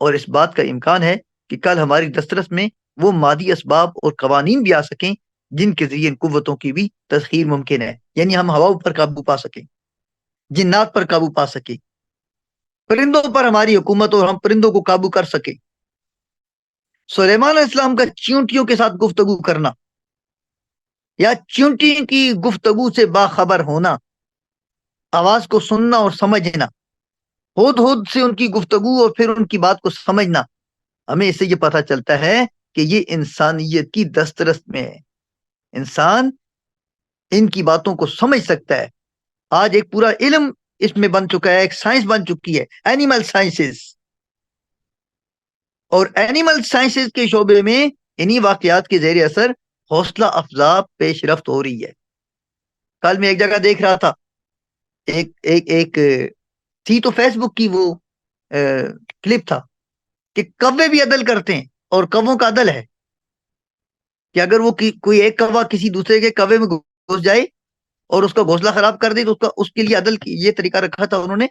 اور اس بات کا امکان ہے کہ کل ہماری دسترس میں وہ مادی اسباب اور قوانین بھی آ سکیں جن کے ذریعے ان قوتوں کی بھی تسخیر ممکن ہے۔ یعنی ہم ہواؤں پر قابو پا سکیں، جنات پر قابو پا سکیں، پرندوں پر ہماری حکومت اور ہم پرندوں کو قابو کر سکیں۔ سلیمان علیہ السلام کا چیونٹیوں کے ساتھ گفتگو کرنا یا چیونٹی کی گفتگو سے باخبر ہونا، آواز کو سننا اور سمجھنا، ہود ہود سے ان کی گفتگو اور پھر ان کی بات کو سمجھنا، ہمیں اس سے یہ پتہ چلتا ہے کہ یہ انسانیت کی دسترس میں ہے۔ انسان ان کی باتوں کو سمجھ سکتا ہے۔ آج ایک پورا علم اس میں بن چکا ہے، ایک سائنس بن چکی ہے، اینیمل سائنسز، اور اینیمل سائنسز کے شعبے میں انہی واقعات کے زیر اثر حوصلہ افزا پیش رفت ہو رہی ہے۔ کل میں ایک جگہ دیکھ رہا تھا، ایک تھی تو فیس بک کی وہ کلپ تھا کہ کوے بھی عدل کرتے ہیں، اور کووں کا عدل ہے کہ اگر وہ کوئی ایک کوا کسی دوسرے کے کوے میں گھس جائے اور اس کا گھونسلہ خراب کر دے تو اس کے لیے عدل کی یہ طریقہ رکھا تھا انہوں نے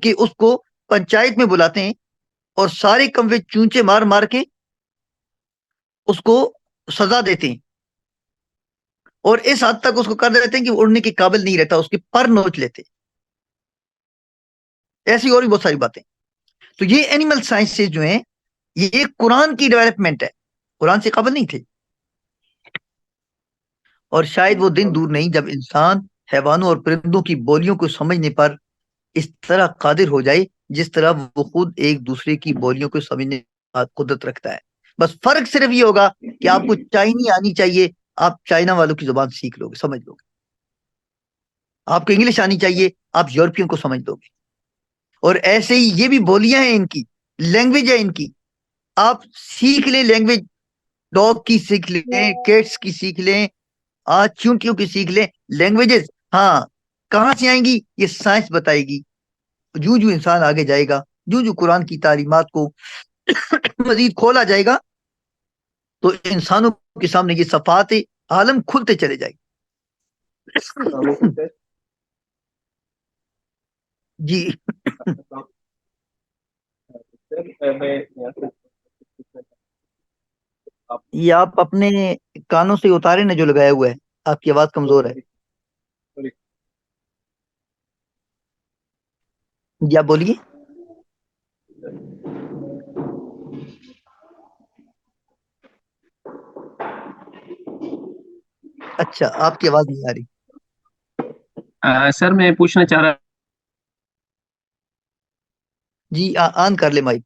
کہ اس کو پنچایت میں بلاتے ہیں اور سارے کوے چونچے مار مار کے اس کو سزا دیتے ہیں، اور اس حد تک اس کو کر دیتے ہیں کہ وہ اڑنے کے قابل نہیں رہتا، اس کے پر نوچ لیتے۔ ایسی اور بھی بہت ساری باتیں۔ تو یہ اینیمل سائنسز جو ہیں یہ قرآن کی ڈیولپمنٹ ہے، قرآن سے قبل نہیں تھے، اور شاید وہ دن دور نہیں جب انسان حیوانوں اور پرندوں کی بولیوں کو سمجھنے پر اس طرح قادر ہو جائے جس طرح وہ خود ایک دوسرے کی بولیوں کو سمجھنے کی قدرت رکھتا ہے. بس فرق صرف یہ ہوگا کہ آپ کو چائنی آنی چاہیے، آپ چائنا والوں کی زبان سیکھ لو گے، سمجھ لو گے. آپ کو انگلش آنی چاہیے، آپ یورپین کو سمجھ لو گے. اور ایسے ہی یہ بھی بولیاں ہیں، ان کی لینگویج ہے، ان کی آپ سیکھ لیں لینگویج. ڈاگ کی سیکھ لیں، کیٹس کی سیکھ لیں، آج چونٹیوں کی سیکھ لیں. لینگویجز ہاں کہاں سے آئیں گی؟ یہ سائنس بتائے گی. جو جو انسان آگے جائے گا، جو جو قرآن کی تعلیمات کو مزید کھولا جائے گا، تو انسانوں کے سامنے یہ صفات عالم کھلتے چلے جائے گی. جی یہ آپ اپنے کانوں سے اتارے نا جو لگایا ہوا ہے، آپ کی آواز کمزور ہے. جی آپ بولیے. اچھا آپ کی آواز نہیں آ رہی. سر میں پوچھنا چاہ رہا. جی آن کر لے مائک.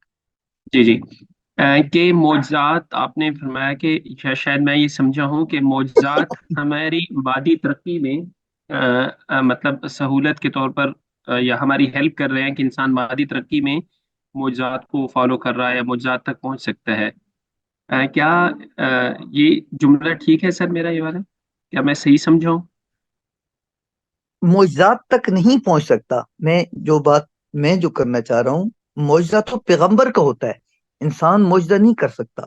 جی جی کہ معجزات آپ نے فرمایا کہ شاید میں یہ سمجھا ہوں کہ معجزات ہماری مادی ترقی میں مطلب سہولت کے طور پر یا ہماری ہیلپ کر رہے ہیں کہ انسان مادی ترقی میں معجزات کو فالو کر رہا ہے یا معجزات تک پہنچ سکتا ہے. کیا یہ جملہ ٹھیک ہے سر میرا یہ والا؟ کیا میں صحیح سمجھا ہوں؟ معجزات تک نہیں پہنچ سکتا. میں جو کرنا چاہ رہا ہوں، معجزہ تو پیغمبر کا ہوتا ہے، انسان معجزہ نہیں کر سکتا.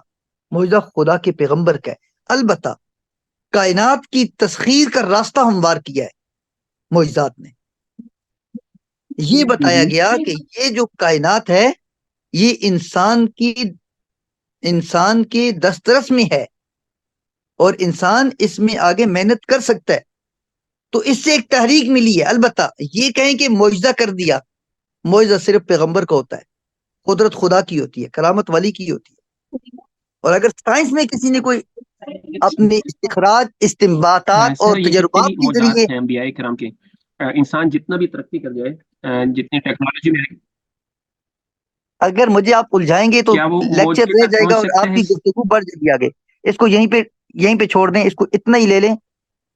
معجزہ خدا کے پیغمبر کا ہے. البتہ کائنات کی تسخیر کا راستہ ہموار کیا ہے معجزات نے. یہ بتایا گیا کہ یہ جو کائنات ہے یہ انسان کے دسترس میں ہے اور انسان اس میں آگے محنت کر سکتا ہے. تو اس سے ایک تحریک ملی ہے. البتہ یہ کہیں کہ معجزہ کر دیا، معجزہ صرف پیغمبر کا ہوتا ہے، قدرت خدا کی ہوتی ہے، کرامت والی کی ہوتی ہے. اور اگر سائنس میں کسی نے کوئی اپنے استخراج، استنباطات اور سر یہ جتنے بھی تجربات کے ذریعے، معجزات ہیں انبیاء کرام کے، انسان جتنا بھی ترقی کر جائے، جتنی ٹیکنالوجی میں، اگر مجھے آپ الجھائیں گے تو کیا وہ لیکچر معجزے رہ تک جائے گا پہنچ اور سکتے آپ ہیں؟ کی گفتگو بڑھ جائے گی آگے. اس کو یہیں پہ چھوڑ دیں. اس کو اتنا ہی لے لیں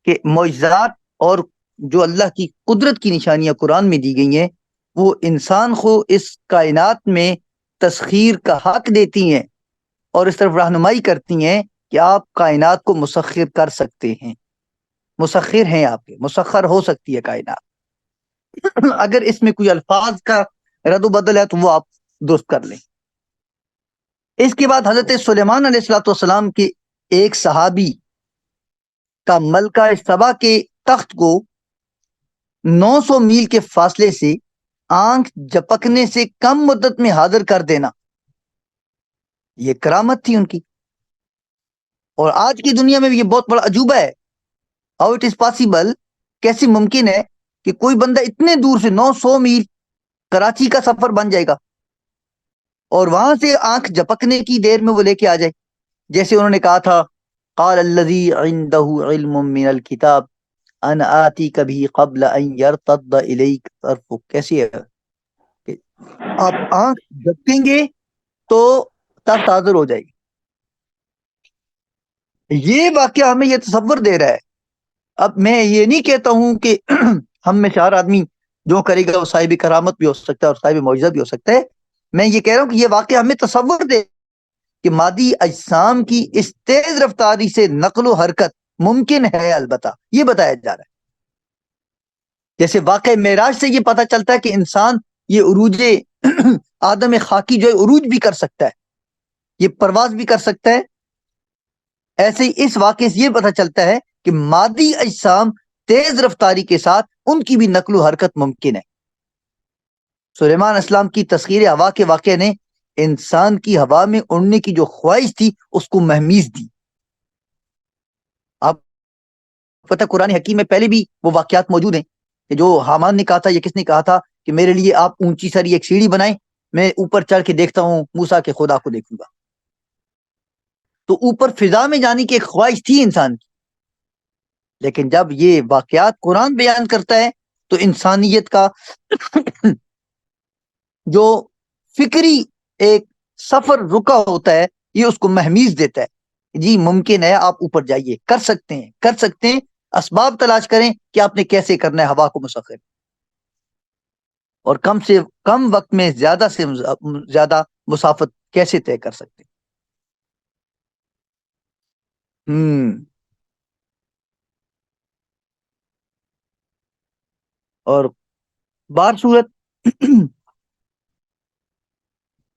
کہ معجزات اور جو اللہ کی قدرت کی نشانیاں قرآن میں دی گئی ہیں وہ انسان کو اس کائنات میں تسخیر کا حق دیتی ہیں اور اس طرف رہنمائی کرتی ہیں کہ آپ کائنات کو مسخر کر سکتے ہیں. مسخر ہیں آپ کے، مسخر ہو سکتی ہے کائنات. اگر اس میں کوئی الفاظ کا رد و بدل ہے تو وہ آپ درست کر لیں. اس کے بعد حضرت سلیمان علیہ الصلوۃ والسلام کے ایک صحابی کا ملکہ سبا کے تخت کو 900 میل کے فاصلے سے آنکھ جپکنے سے کم مدت میں حاضر کر دینا، یہ کرامت تھی ان کی. اور آج کی دنیا میں بھی یہ بہت بڑا عجوبہ ہے. ہاؤ اٹ از پاسبل، کیسے ممکن ہے کہ کوئی بندہ اتنے دور سے 900 میل کراچی کا سفر بن جائے گا اور وہاں سے آنکھ جپکنے کی دیر میں وہ لے کے آ جائے. جیسے انہوں نے کہا تھا قال الذی عنده علم من الکتاب ان آتی کبھی قبل ان یرتد الیک طرفک. کیسی ہے کہ آپ آنکھ جھپکیں گے تو تخت حاضر ہو جائے گی. یہ واقعہ ہمیں یہ تصور دے رہا ہے. اب میں یہ نہیں کہتا ہوں کہ ہم میں سے ہر آدمی جو کرے گا وہ صاحب کرامت بھی ہو سکتا ہے اور صاحب معجزہ بھی ہو سکتا ہے. میں یہ کہہ رہا ہوں کہ یہ واقعہ ہمیں تصور دے کہ مادی اجسام کی اس تیز رفتاری سے نقل و حرکت ممکن ہے. البتہ یہ بتایا جا رہا ہے. جیسے واقع معراج سے یہ پتہ چلتا ہے کہ انسان یہ عروج آدم خاکی جو ہے عروج بھی کر سکتا ہے، یہ پرواز بھی کر سکتا ہے. ایسے ہی اس واقعے سے یہ پتہ چلتا ہے کہ مادی اجسام تیز رفتاری کے ساتھ ان کی بھی نقل و حرکت ممکن ہے. سلیمان اسلام کی تسخیر ہوا کے واقعے نے انسان کی ہوا میں اڑنے کی جو خواہش تھی اس کو مہمیز دی. آپ پتہ قرآن حکیم میں پہلے بھی وہ واقعات موجود ہیں کہ جو حامان نے کہا تھا، یہ کس نے کہا تھا کہ میرے لیے آپ اونچی ساری ایک سیڑھی بنائیں، میں اوپر چڑھ کے دیکھتا ہوں موسیٰ کے خدا کو دیکھوں گا. تو اوپر فضا میں جانے کی ایک خواہش تھی انسان کی. لیکن جب یہ واقعات قرآن بیان کرتا ہے تو انسانیت کا جو فکری ایک سفر رکا ہوتا ہے یہ اس کو مہمیز دیتا ہے، جی ممکن ہے، آپ اوپر جائیے، کر سکتے ہیں، کر سکتے ہیں، اسباب تلاش کریں کہ آپ نے کیسے کرنا ہے ہوا کو مسخر، اور کم سے کم وقت میں زیادہ سے زیادہ مسافت کیسے طے کر سکتے ہیں۔ اور بار صورت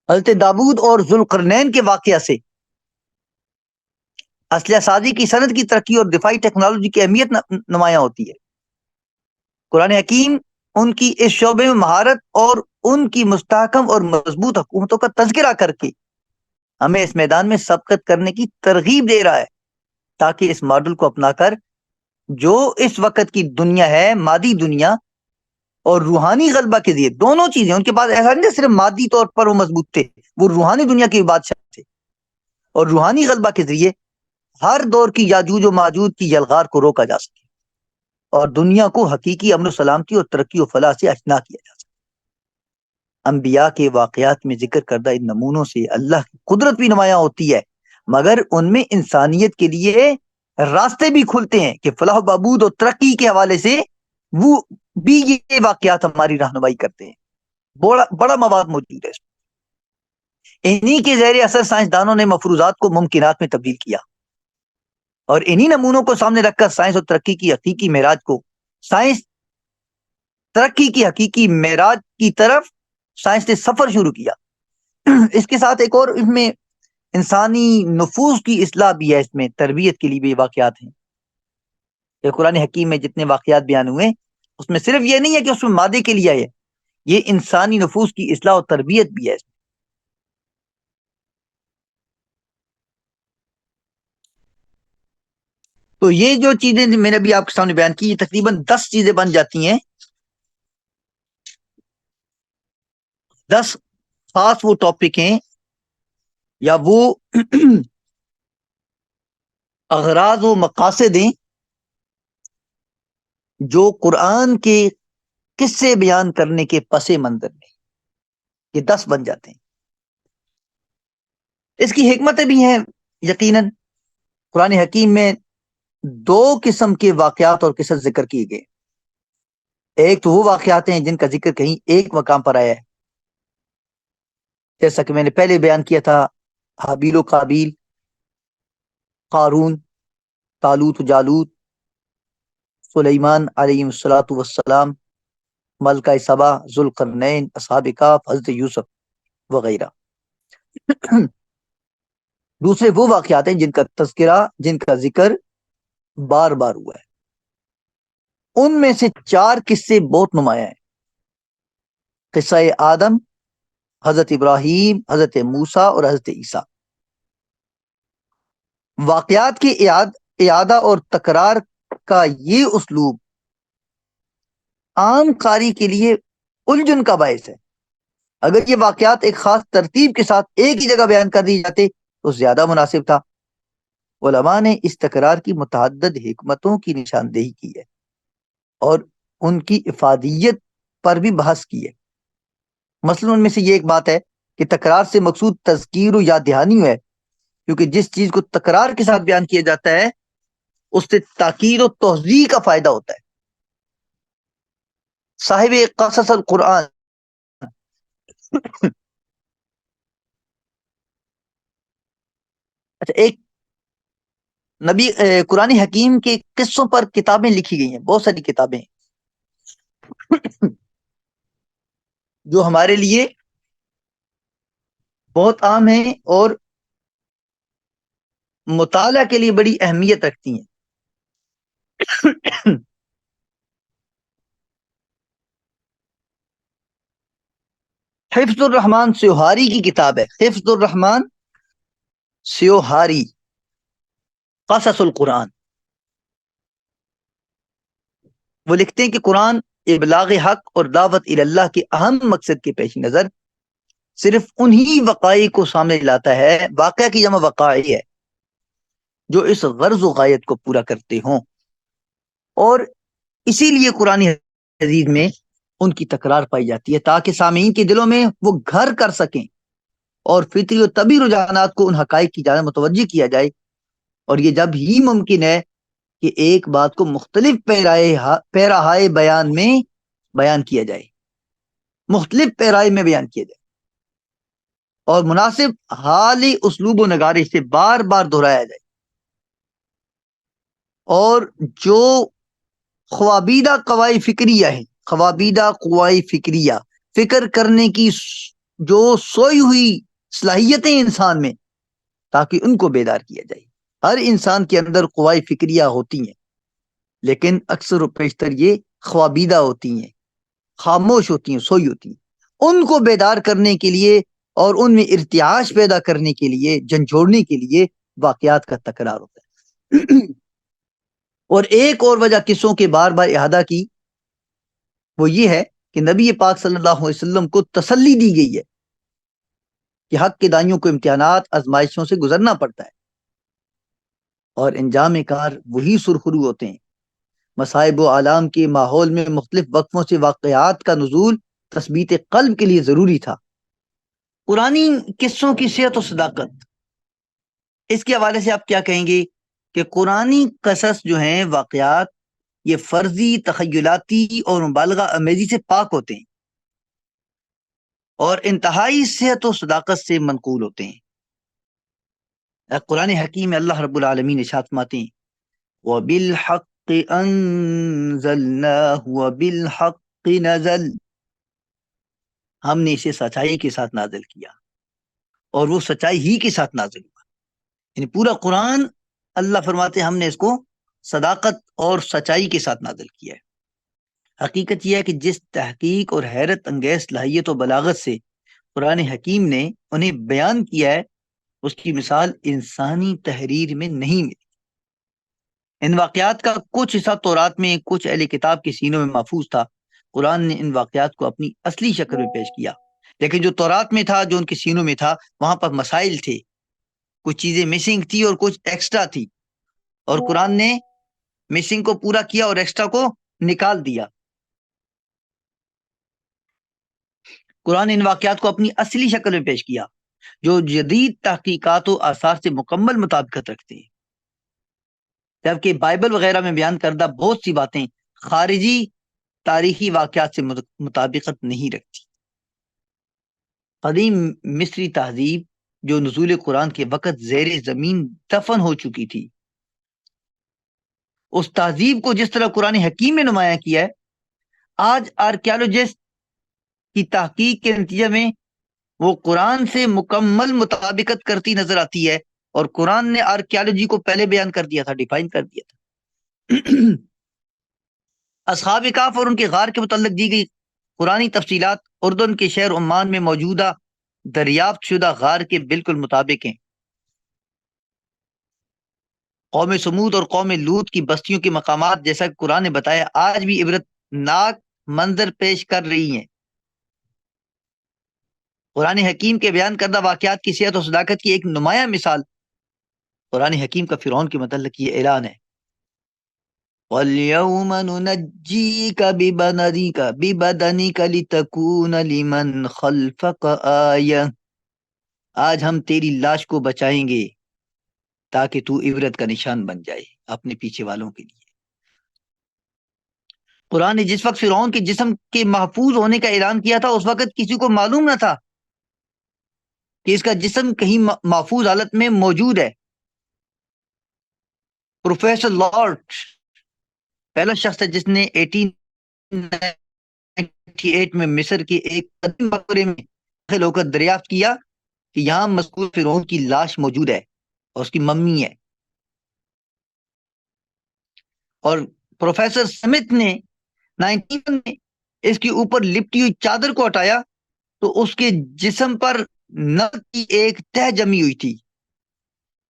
حضرت داود اور ذوالقرنین کے واقعہ سے اسلحہ سازی کی صنعت کی ترقی اور دفاعی ٹیکنالوجی کی اہمیت نمایاں ہوتی ہے۔ قرآن حکیم ان کی اس شعبے میں مہارت اور ان کی مستحکم اور مضبوط حکومتوں کا تذکرہ کر کے ہمیں اس میدان میں سبقت کرنے کی ترغیب دے رہا ہے، تاکہ اس ماڈل کو اپنا کر جو اس وقت کی دنیا ہے، مادی دنیا اور روحانی غلبہ کے لیے، دونوں چیزیں ان کے پاس، ایسا نہیں صرف مادی طور پر وہ مضبوط تھے، وہ روحانی دنیا کے بادشاہ تھے، اور روحانی غلبہ کے ذریعے ہر دور کی یاجوج و ماجوج کی یلغار کو روکا جا سکے اور دنیا کو حقیقی امن و سلامتی اور ترقی و فلاح سے اشنا کیا جا سکے۔ انبیاء کے واقعات میں ذکر کردہ ان نمونوں سے اللہ کی قدرت بھی نمایاں ہوتی ہے، مگر ان میں انسانیت کے لیے راستے بھی کھلتے ہیں کہ فلاح و بہبود اور ترقی کے حوالے سے وہ بھی یہ واقعات ہماری رہنمائی کرتے ہیں۔ بڑا مواد موجود ہے اس میں۔ انہی کے زیر اثر سائنسدانوں نے مفروضات کو ممکنات میں تبدیل کیا، اور انہی نمونوں کو سامنے رکھ کر سائنس اور ترقی کی حقیقی معراج کو ترقی کی حقیقی معراج کی طرف سائنس نے سفر شروع کیا۔ اس کے ساتھ ایک اور اس میں انسانی نفوس کی اصلاح بھی ہے، اس میں تربیت کے لیے بھی واقعات ہیں۔ یہ قرآن حکیم میں جتنے واقعات بیان ہوئے اس میں صرف یہ نہیں ہے کہ اس میں مادے کے لیے ہے، یہ انسانی نفوس کی اصلاح اور تربیت بھی ہے۔ تو یہ جو چیزیں میں نے ابھی آپ کے سامنے بیان کی، یہ تقریباً 10 چیزیں بن جاتی ہیں، 10 خاص وہ ٹاپک ہیں یا وہ اغراض و مقاصد ہیں جو قرآن کے قصے بیان کرنے کے پس منظر میں یہ 10 بن جاتے ہیں۔ اس کی حکمتیں بھی ہیں یقیناً۔ قرآن حکیم میں 2 قسم کے واقعات اور قصص ذکر کیے گئے۔ ایک تو وہ واقعات ہیں جن کا ذکر کہیں ایک مقام پر آیا ہے، جیسا کہ میں نے پہلے بیان کیا تھا، حابیل و قابیل، قارون، طالوت و جالوت، سلیمان علیہ الصلاۃ والسلام، ملکہ سبا، ذوالقرنین، اصحاب کہف، حضرت یوسف وغیرہ۔ دوسرے وہ واقعات ہیں جن کا تذکرہ، جن کا ذکر بار بار ہوا ہے۔ ان میں سے 4 قصے بہت نمایاں ہیں: قصہ آدم، حضرت ابراہیم، حضرت موسیٰ اور حضرت عیسیٰ۔ واقعات کے اعادہ اور تکرار کا یہ اسلوب عام قاری کے لیے الجھن کا باعث ہے۔ اگر یہ واقعات ایک خاص ترتیب کے ساتھ ایک ہی جگہ بیان کر دی جاتے تو زیادہ مناسب تھا۔ علماء نے اس تکرار کی متعدد حکمتوں کی نشاندہی کی ہے اور ان کی افادیت پر بھی بحث کی ہے۔ مثلا ان میں سے یہ ایک بات ہے کہ تکرار سے مقصود تذکیر و یاد دہانی ہے، کیونکہ جس چیز کو تکرار کے ساتھ بیان کیا جاتا ہے اس سے تاکید و توضیح کا فائدہ ہوتا ہے۔ صاحب قصص القرآن اچھا، ایک نبی قرآن حکیم کے قصوں پر کتابیں لکھی گئی ہیں، بہت ساری کتابیں جو ہمارے لیے بہت عام ہیں اور مطالعہ کے لیے بڑی اہمیت رکھتی ہیں۔ حفظ الرحمن سیوہاری کی کتاب ہے، حفظ الرحمن سیوہاری، قصص القرآن۔ وہ لکھتے ہیں کہ قرآن ابلاغ حق اور دعوت اللہ کے اہم مقصد کے پیش نظر صرف انہی وقائع کو سامنے لاتا ہے، واقعہ کی جمع وقائع ہے، جو اس غرض و غایت کو پورا کرتے ہوں، اور اسی لیے قرآن عزیز میں ان کی تکرار پائی جاتی ہے تاکہ سامعین کے دلوں میں وہ گھر کر سکیں اور فطری و طبی رجحانات کو ان حقائق کی جانب متوجہ کیا جائے. اور یہ جب ہی ممکن ہے کہ ایک بات کو مختلف پیراہائے بیان میں بیان کیا جائے، مختلف پیرائے میں بیان کیا جائے اور مناسب حالی اسلوب و نگارش سے بار بار دہرایا جائے. اور جو خوابیدہ قوائی فکریہ ہیں، خوابیدہ قوائی فکریہ، فکر کرنے کی جو سوئی ہوئی صلاحیتیں انسان میں، تاکہ ان کو بیدار کیا جائے. ہر انسان کے اندر قوائی فکریہ ہوتی ہیں، لیکن اکثر و بیشتر یہ خوابیدہ ہوتی ہیں، خاموش ہوتی ہیں، سوئی ہوتی ہیں. ان کو بیدار کرنے کے لیے اور ان میں ارتعاش پیدا کرنے کے لیے، جھنجھوڑنے کے لیے واقعات کا تکرار ہوتا ہے. اور ایک اور وجہ قصوں کے بار بار احاطہ کی وہ یہ ہے کہ نبی پاک صلی اللہ علیہ وسلم کو تسلی دی گئی ہے کہ حق کے دائیوں کو امتحانات، آزمائشوں سے گزرنا پڑتا ہے اور انجام کار وہی سرخرو ہوتے ہیں. مصائب و آلام کے ماحول میں مختلف وقفوں سے واقعات کا نزول تثبیت قلب کے لیے ضروری تھا. قرآنی قصوں کی صحت و صداقت، اس کے حوالے سے آپ کیا کہیں گے کہ قرآنی قصص جو ہیں، واقعات، یہ فرضی، تخیلاتی اور مبالغہ امیزی سے پاک ہوتے ہیں اور انتہائی صحت و صداقت سے منقول ہوتے ہیں. قرآن حکیم میں اللہ رب العالمین ارشاد فرماتے ہیں وَبِالْحَقِّ أَنزَلْنَاهُ وَبِالْحَقِّ نَزَلَ، ہم نے اسے سچائی کے ساتھ نازل کیا اور وہ سچائی ہی کے ساتھ نازل ہوا. یعنی پورا قرآن اللہ فرماتے ہیں ہم نے اس کو صداقت اور سچائی کے ساتھ نازل کیا ہے. حقیقت یہ ہے کہ جس تحقیق اور حیرت انگیز صلاحیت و بلاغت سے قرآن حکیم نے انہیں بیان کیا ہے، اس کی مثال انسانی تحریر میں نہیں ملی. ان واقعات کا کچھ حصہ تورات میں، کچھ اہل کتاب کے سینوں میں محفوظ تھا. قرآن نے ان واقعات کو اپنی اصلی شکل میں پیش کیا، لیکن جو تورات میں تھا، جو ان کے سینوں میں تھا، وہاں پر مسائل تھے، کچھ چیزیں مسنگ تھی اور کچھ ایکسٹرا تھی، اور قرآن نے مسنگ کو پورا کیا اور ایکسٹرا کو نکال دیا. قرآن نے ان واقعات کو اپنی اصلی شکل میں پیش کیا جو جدید تحقیقات و آثار سے مکمل مطابقت رکھتے ہیں، جبکہ بائبل وغیرہ میں بیان کردہ بہت سی باتیں خارجی تاریخی واقعات سے مطابقت نہیں رکھتی. قدیم مصری تہذیب جو نزول قرآن کے وقت زیر زمین دفن ہو چکی تھی، اس تہذیب کو جس طرح قرآن حکیم نے نمایاں کیا ہے، آج آرکیالوجسٹ کی تحقیق کے نتیجے میں وہ قرآن سے مکمل مطابقت کرتی نظر آتی ہے. اور قرآن نے آرکیالوجی کو پہلے بیان کر دیا تھا، ڈیفائن کر دیا تھا. اصحاب کہف اور ان کے غار کے متعلق دی گئی قرآنی تفصیلات اردن کے شہر عمان میں موجودہ دریافت شدہ غار کے بالکل مطابق ہیں. قوم سمود اور قوم لوط کی بستیوں کے مقامات، جیسا کہ قرآن نے بتایا، آج بھی عبرت ناک منظر پیش کر رہی ہیں. قرآن حکیم کے بیان کردہ واقعات کی صحت و صداقت کی ایک نمایاں مثال قرآن حکیم کا فرعون کے متعلق یہ اعلان ہے وَالْيَوْمَ نُنَجِّيكَ بِبَدَنِكَ لِتَكُونَ لِمَنْ خَلْفَكَ آیَةً، آج ہم تیری لاش کو بچائیں گے تاکہ تو عبرت کا نشان بن جائے اپنے پیچھے والوں کے لیے. قرآن نے جس وقت فرعون کے جسم کے محفوظ ہونے کا اعلان کیا تھا، اس وقت کسی کو معلوم نہ تھا کہ اس کا جسم کہیں محفوظ حالت میں موجود ہے. پروفیسر لارٹ پہلا شخص ہے جس نے 1898 میں مصر کے ایک قدیم مقبرے میں داخل ہو کر دریافت کیا کہ یہاں مذکور فرعون کی لاش موجود ہے اور اس کی ممی ہے. اور پروفیسر سمتھ نے 19 میں اس کے اوپر لپٹی ہوئی چادر کو ہٹایا تو اس کے جسم پر نر کی ایک تہ جمی ہوئی تھی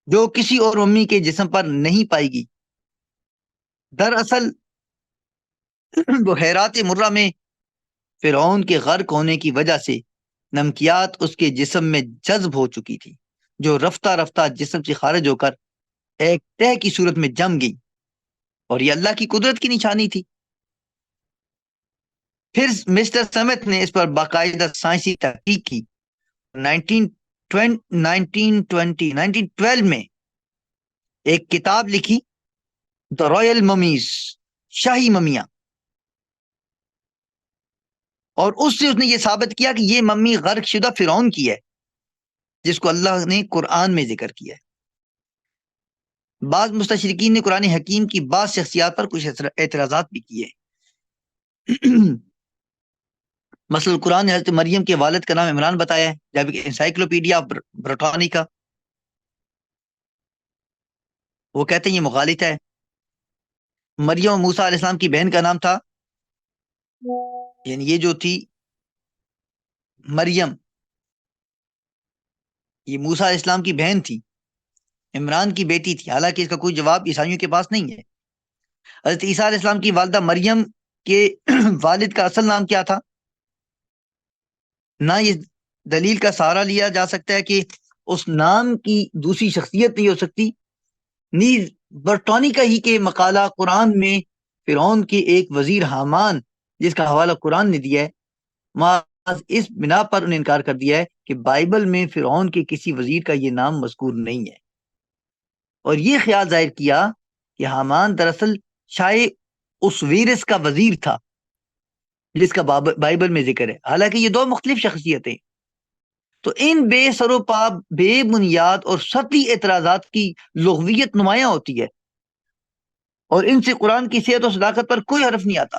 جو کسی اور ممی کے جسم پر نہیں پائی گئی. دراصل بحیرات مرہ میں فرعون کے غرق ہونے کی وجہ سے نمکیات اس کے جسم میں جذب ہو چکی تھی جو رفتہ رفتہ جسم سے خارج ہو کر ایک تہ کی صورت میں جم گئی، اور یہ اللہ کی قدرت کی نشانی تھی. پھر مسٹر سمتھ نے اس پر باقاعدہ سائنسی تحقیق کی. 1912 میں ایک کتاب لکھی، دا رائل ممیز، شاہی ممیاں، اور اس سے اس نے یہ ثابت کیا کہ یہ ممی غرق شدہ فرعون کی ہے، جس کو اللہ نے قرآن میں ذکر کیا ہے. بعض مستشرقین نے قرآن حکیم کی بعض شخصیات پر کچھ اعتراضات بھی کیے. مثلا قرآن نے حضرت مریم کے والد کا نام عمران بتایا ہے، جبکہ انسائکلوپیڈیا برٹانیکا وہ کہتے ہیں یہ مغالطہ ہے. مریم و موسیٰ علیہ السلام کی بہن کا نام تھا، یعنی یہ جو تھی مریم، یہ موسیٰ علیہ السلام کی بہن تھی، عمران کی بیٹی تھی. حالانکہ اس کا کوئی جواب عیسائیوں کے پاس نہیں ہے. حضرت عیسیٰ علیہ السلام کی والدہ مریم کے والد کا اصل نام کیا تھا؟ نہ یہ دلیل کا سہارا لیا جا سکتا ہے کہ اس نام کی دوسری شخصیت نہیں ہو سکتی، نیز برٹانیکا ہی کے مقالہ قرآن میں فرعون کے ایک وزیر حامان، جس کا حوالہ قرآن نے دیا ہے، محض اس بنا پر انہیں انکار کر دیا ہے کہ بائبل میں فرعون کے کسی وزیر کا یہ نام مذکور نہیں ہے، اور یہ خیال ظاہر کیا کہ حامان دراصل شاہ اسویرس کا وزیر تھا، جس کا بائبل میں ذکر ہے. حالانکہ یہ دو مختلف شخصیتیں. تو ان بے سر و پا، بے بنیاد اور سطحی اعتراضات کی لغویت نمایاں ہوتی ہے، اور ان سے قرآن کی صحت و صداقت پر کوئی حرف نہیں آتا.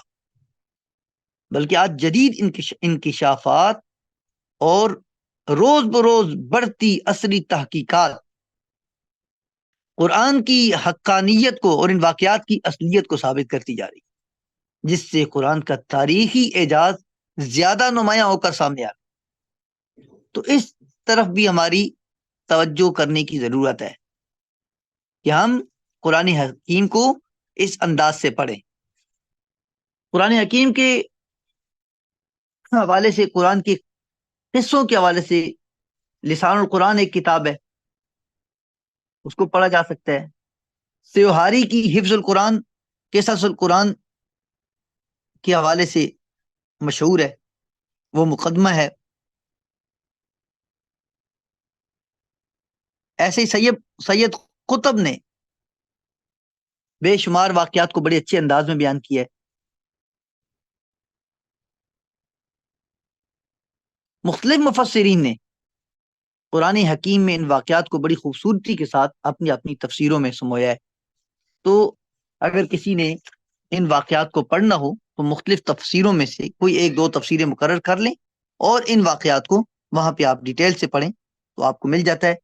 بلکہ آج جدید انکشافات اور روز بروز بڑھتی عصری تحقیقات قرآن کی حقانیت کو اور ان واقعات کی اصلیت کو ثابت کرتی جا رہی، جس سے قرآن کا تاریخی اعجاز زیادہ نمایاں ہو کر سامنے آ رہا. تو اس طرف بھی ہماری توجہ کرنے کی ضرورت ہے کہ ہم قرآن حکیم کو اس انداز سے پڑھیں. قرآن حکیم کے حوالے سے، قرآن کے قصوں کے حوالے سے لسان القرآن ایک کتاب ہے، اس کو پڑھا جا سکتا ہے. سیوہاری کی حفظ القرآن، قصص القرآن کے حوالے سے مشہور ہے، وہ مقدمہ ہے. ایسے ہی سید قطب نے بے شمار واقعات کو بڑے اچھے انداز میں بیان کیا ہے. مختلف مفسرین نے قرآن حکیم میں ان واقعات کو بڑی خوبصورتی کے ساتھ اپنی اپنی تفسیروں میں سمویا ہے. تو اگر کسی نے ان واقعات کو پڑھنا ہو تو مختلف تفسیروں میں سے کوئی ایک دو تفسیریں مقرر کر لیں، اور ان واقعات کو وہاں پہ آپ ڈیٹیل سے پڑھیں تو آپ کو مل جاتا ہے.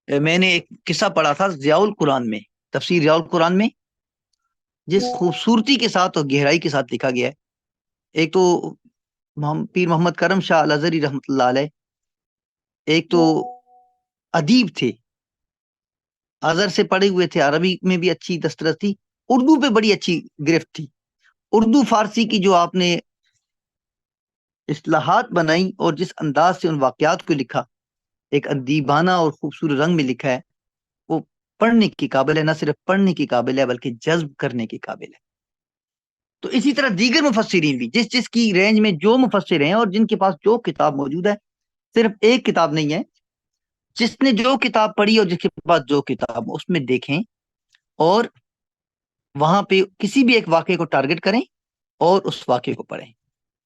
میں نے ایک قصہ پڑھا تھا ضیاء القرآن میں، تفسیر ضیاء القرآن میں، جس خوبصورتی کے ساتھ اور گہرائی کے ساتھ لکھا گیا ہے. ایک تو پیر محمد کرم شاہ الازہری رحمۃ اللہ علیہ، ایک تو ادیب تھے، ازہر سے پڑھے ہوئے تھے، عربی میں بھی اچھی دسترس تھی، اردو پہ بڑی اچھی گرفت تھی. اردو فارسی کی جو آپ نے اصطلاحات بنائی اور جس انداز سے ان واقعات کو لکھا، ایک ادیبانہ اور خوبصورت رنگ میں لکھا ہے، وہ پڑھنے کی قابل ہے. نہ صرف پڑھنے کی قابل ہے بلکہ جذب کرنے کی قابل ہے. تو اسی طرح دیگر مفسرین بھی جس جس کی رینج میں جو مفسر ہیں اور جن کے پاس جو کتاب موجود ہے، صرف ایک کتاب نہیں ہے، جس نے جو کتاب پڑھی اور جس کے پاس جو کتاب، اس میں دیکھیں اور وہاں پہ کسی بھی ایک واقعے کو ٹارگٹ کریں اور اس واقعے کو پڑھیں.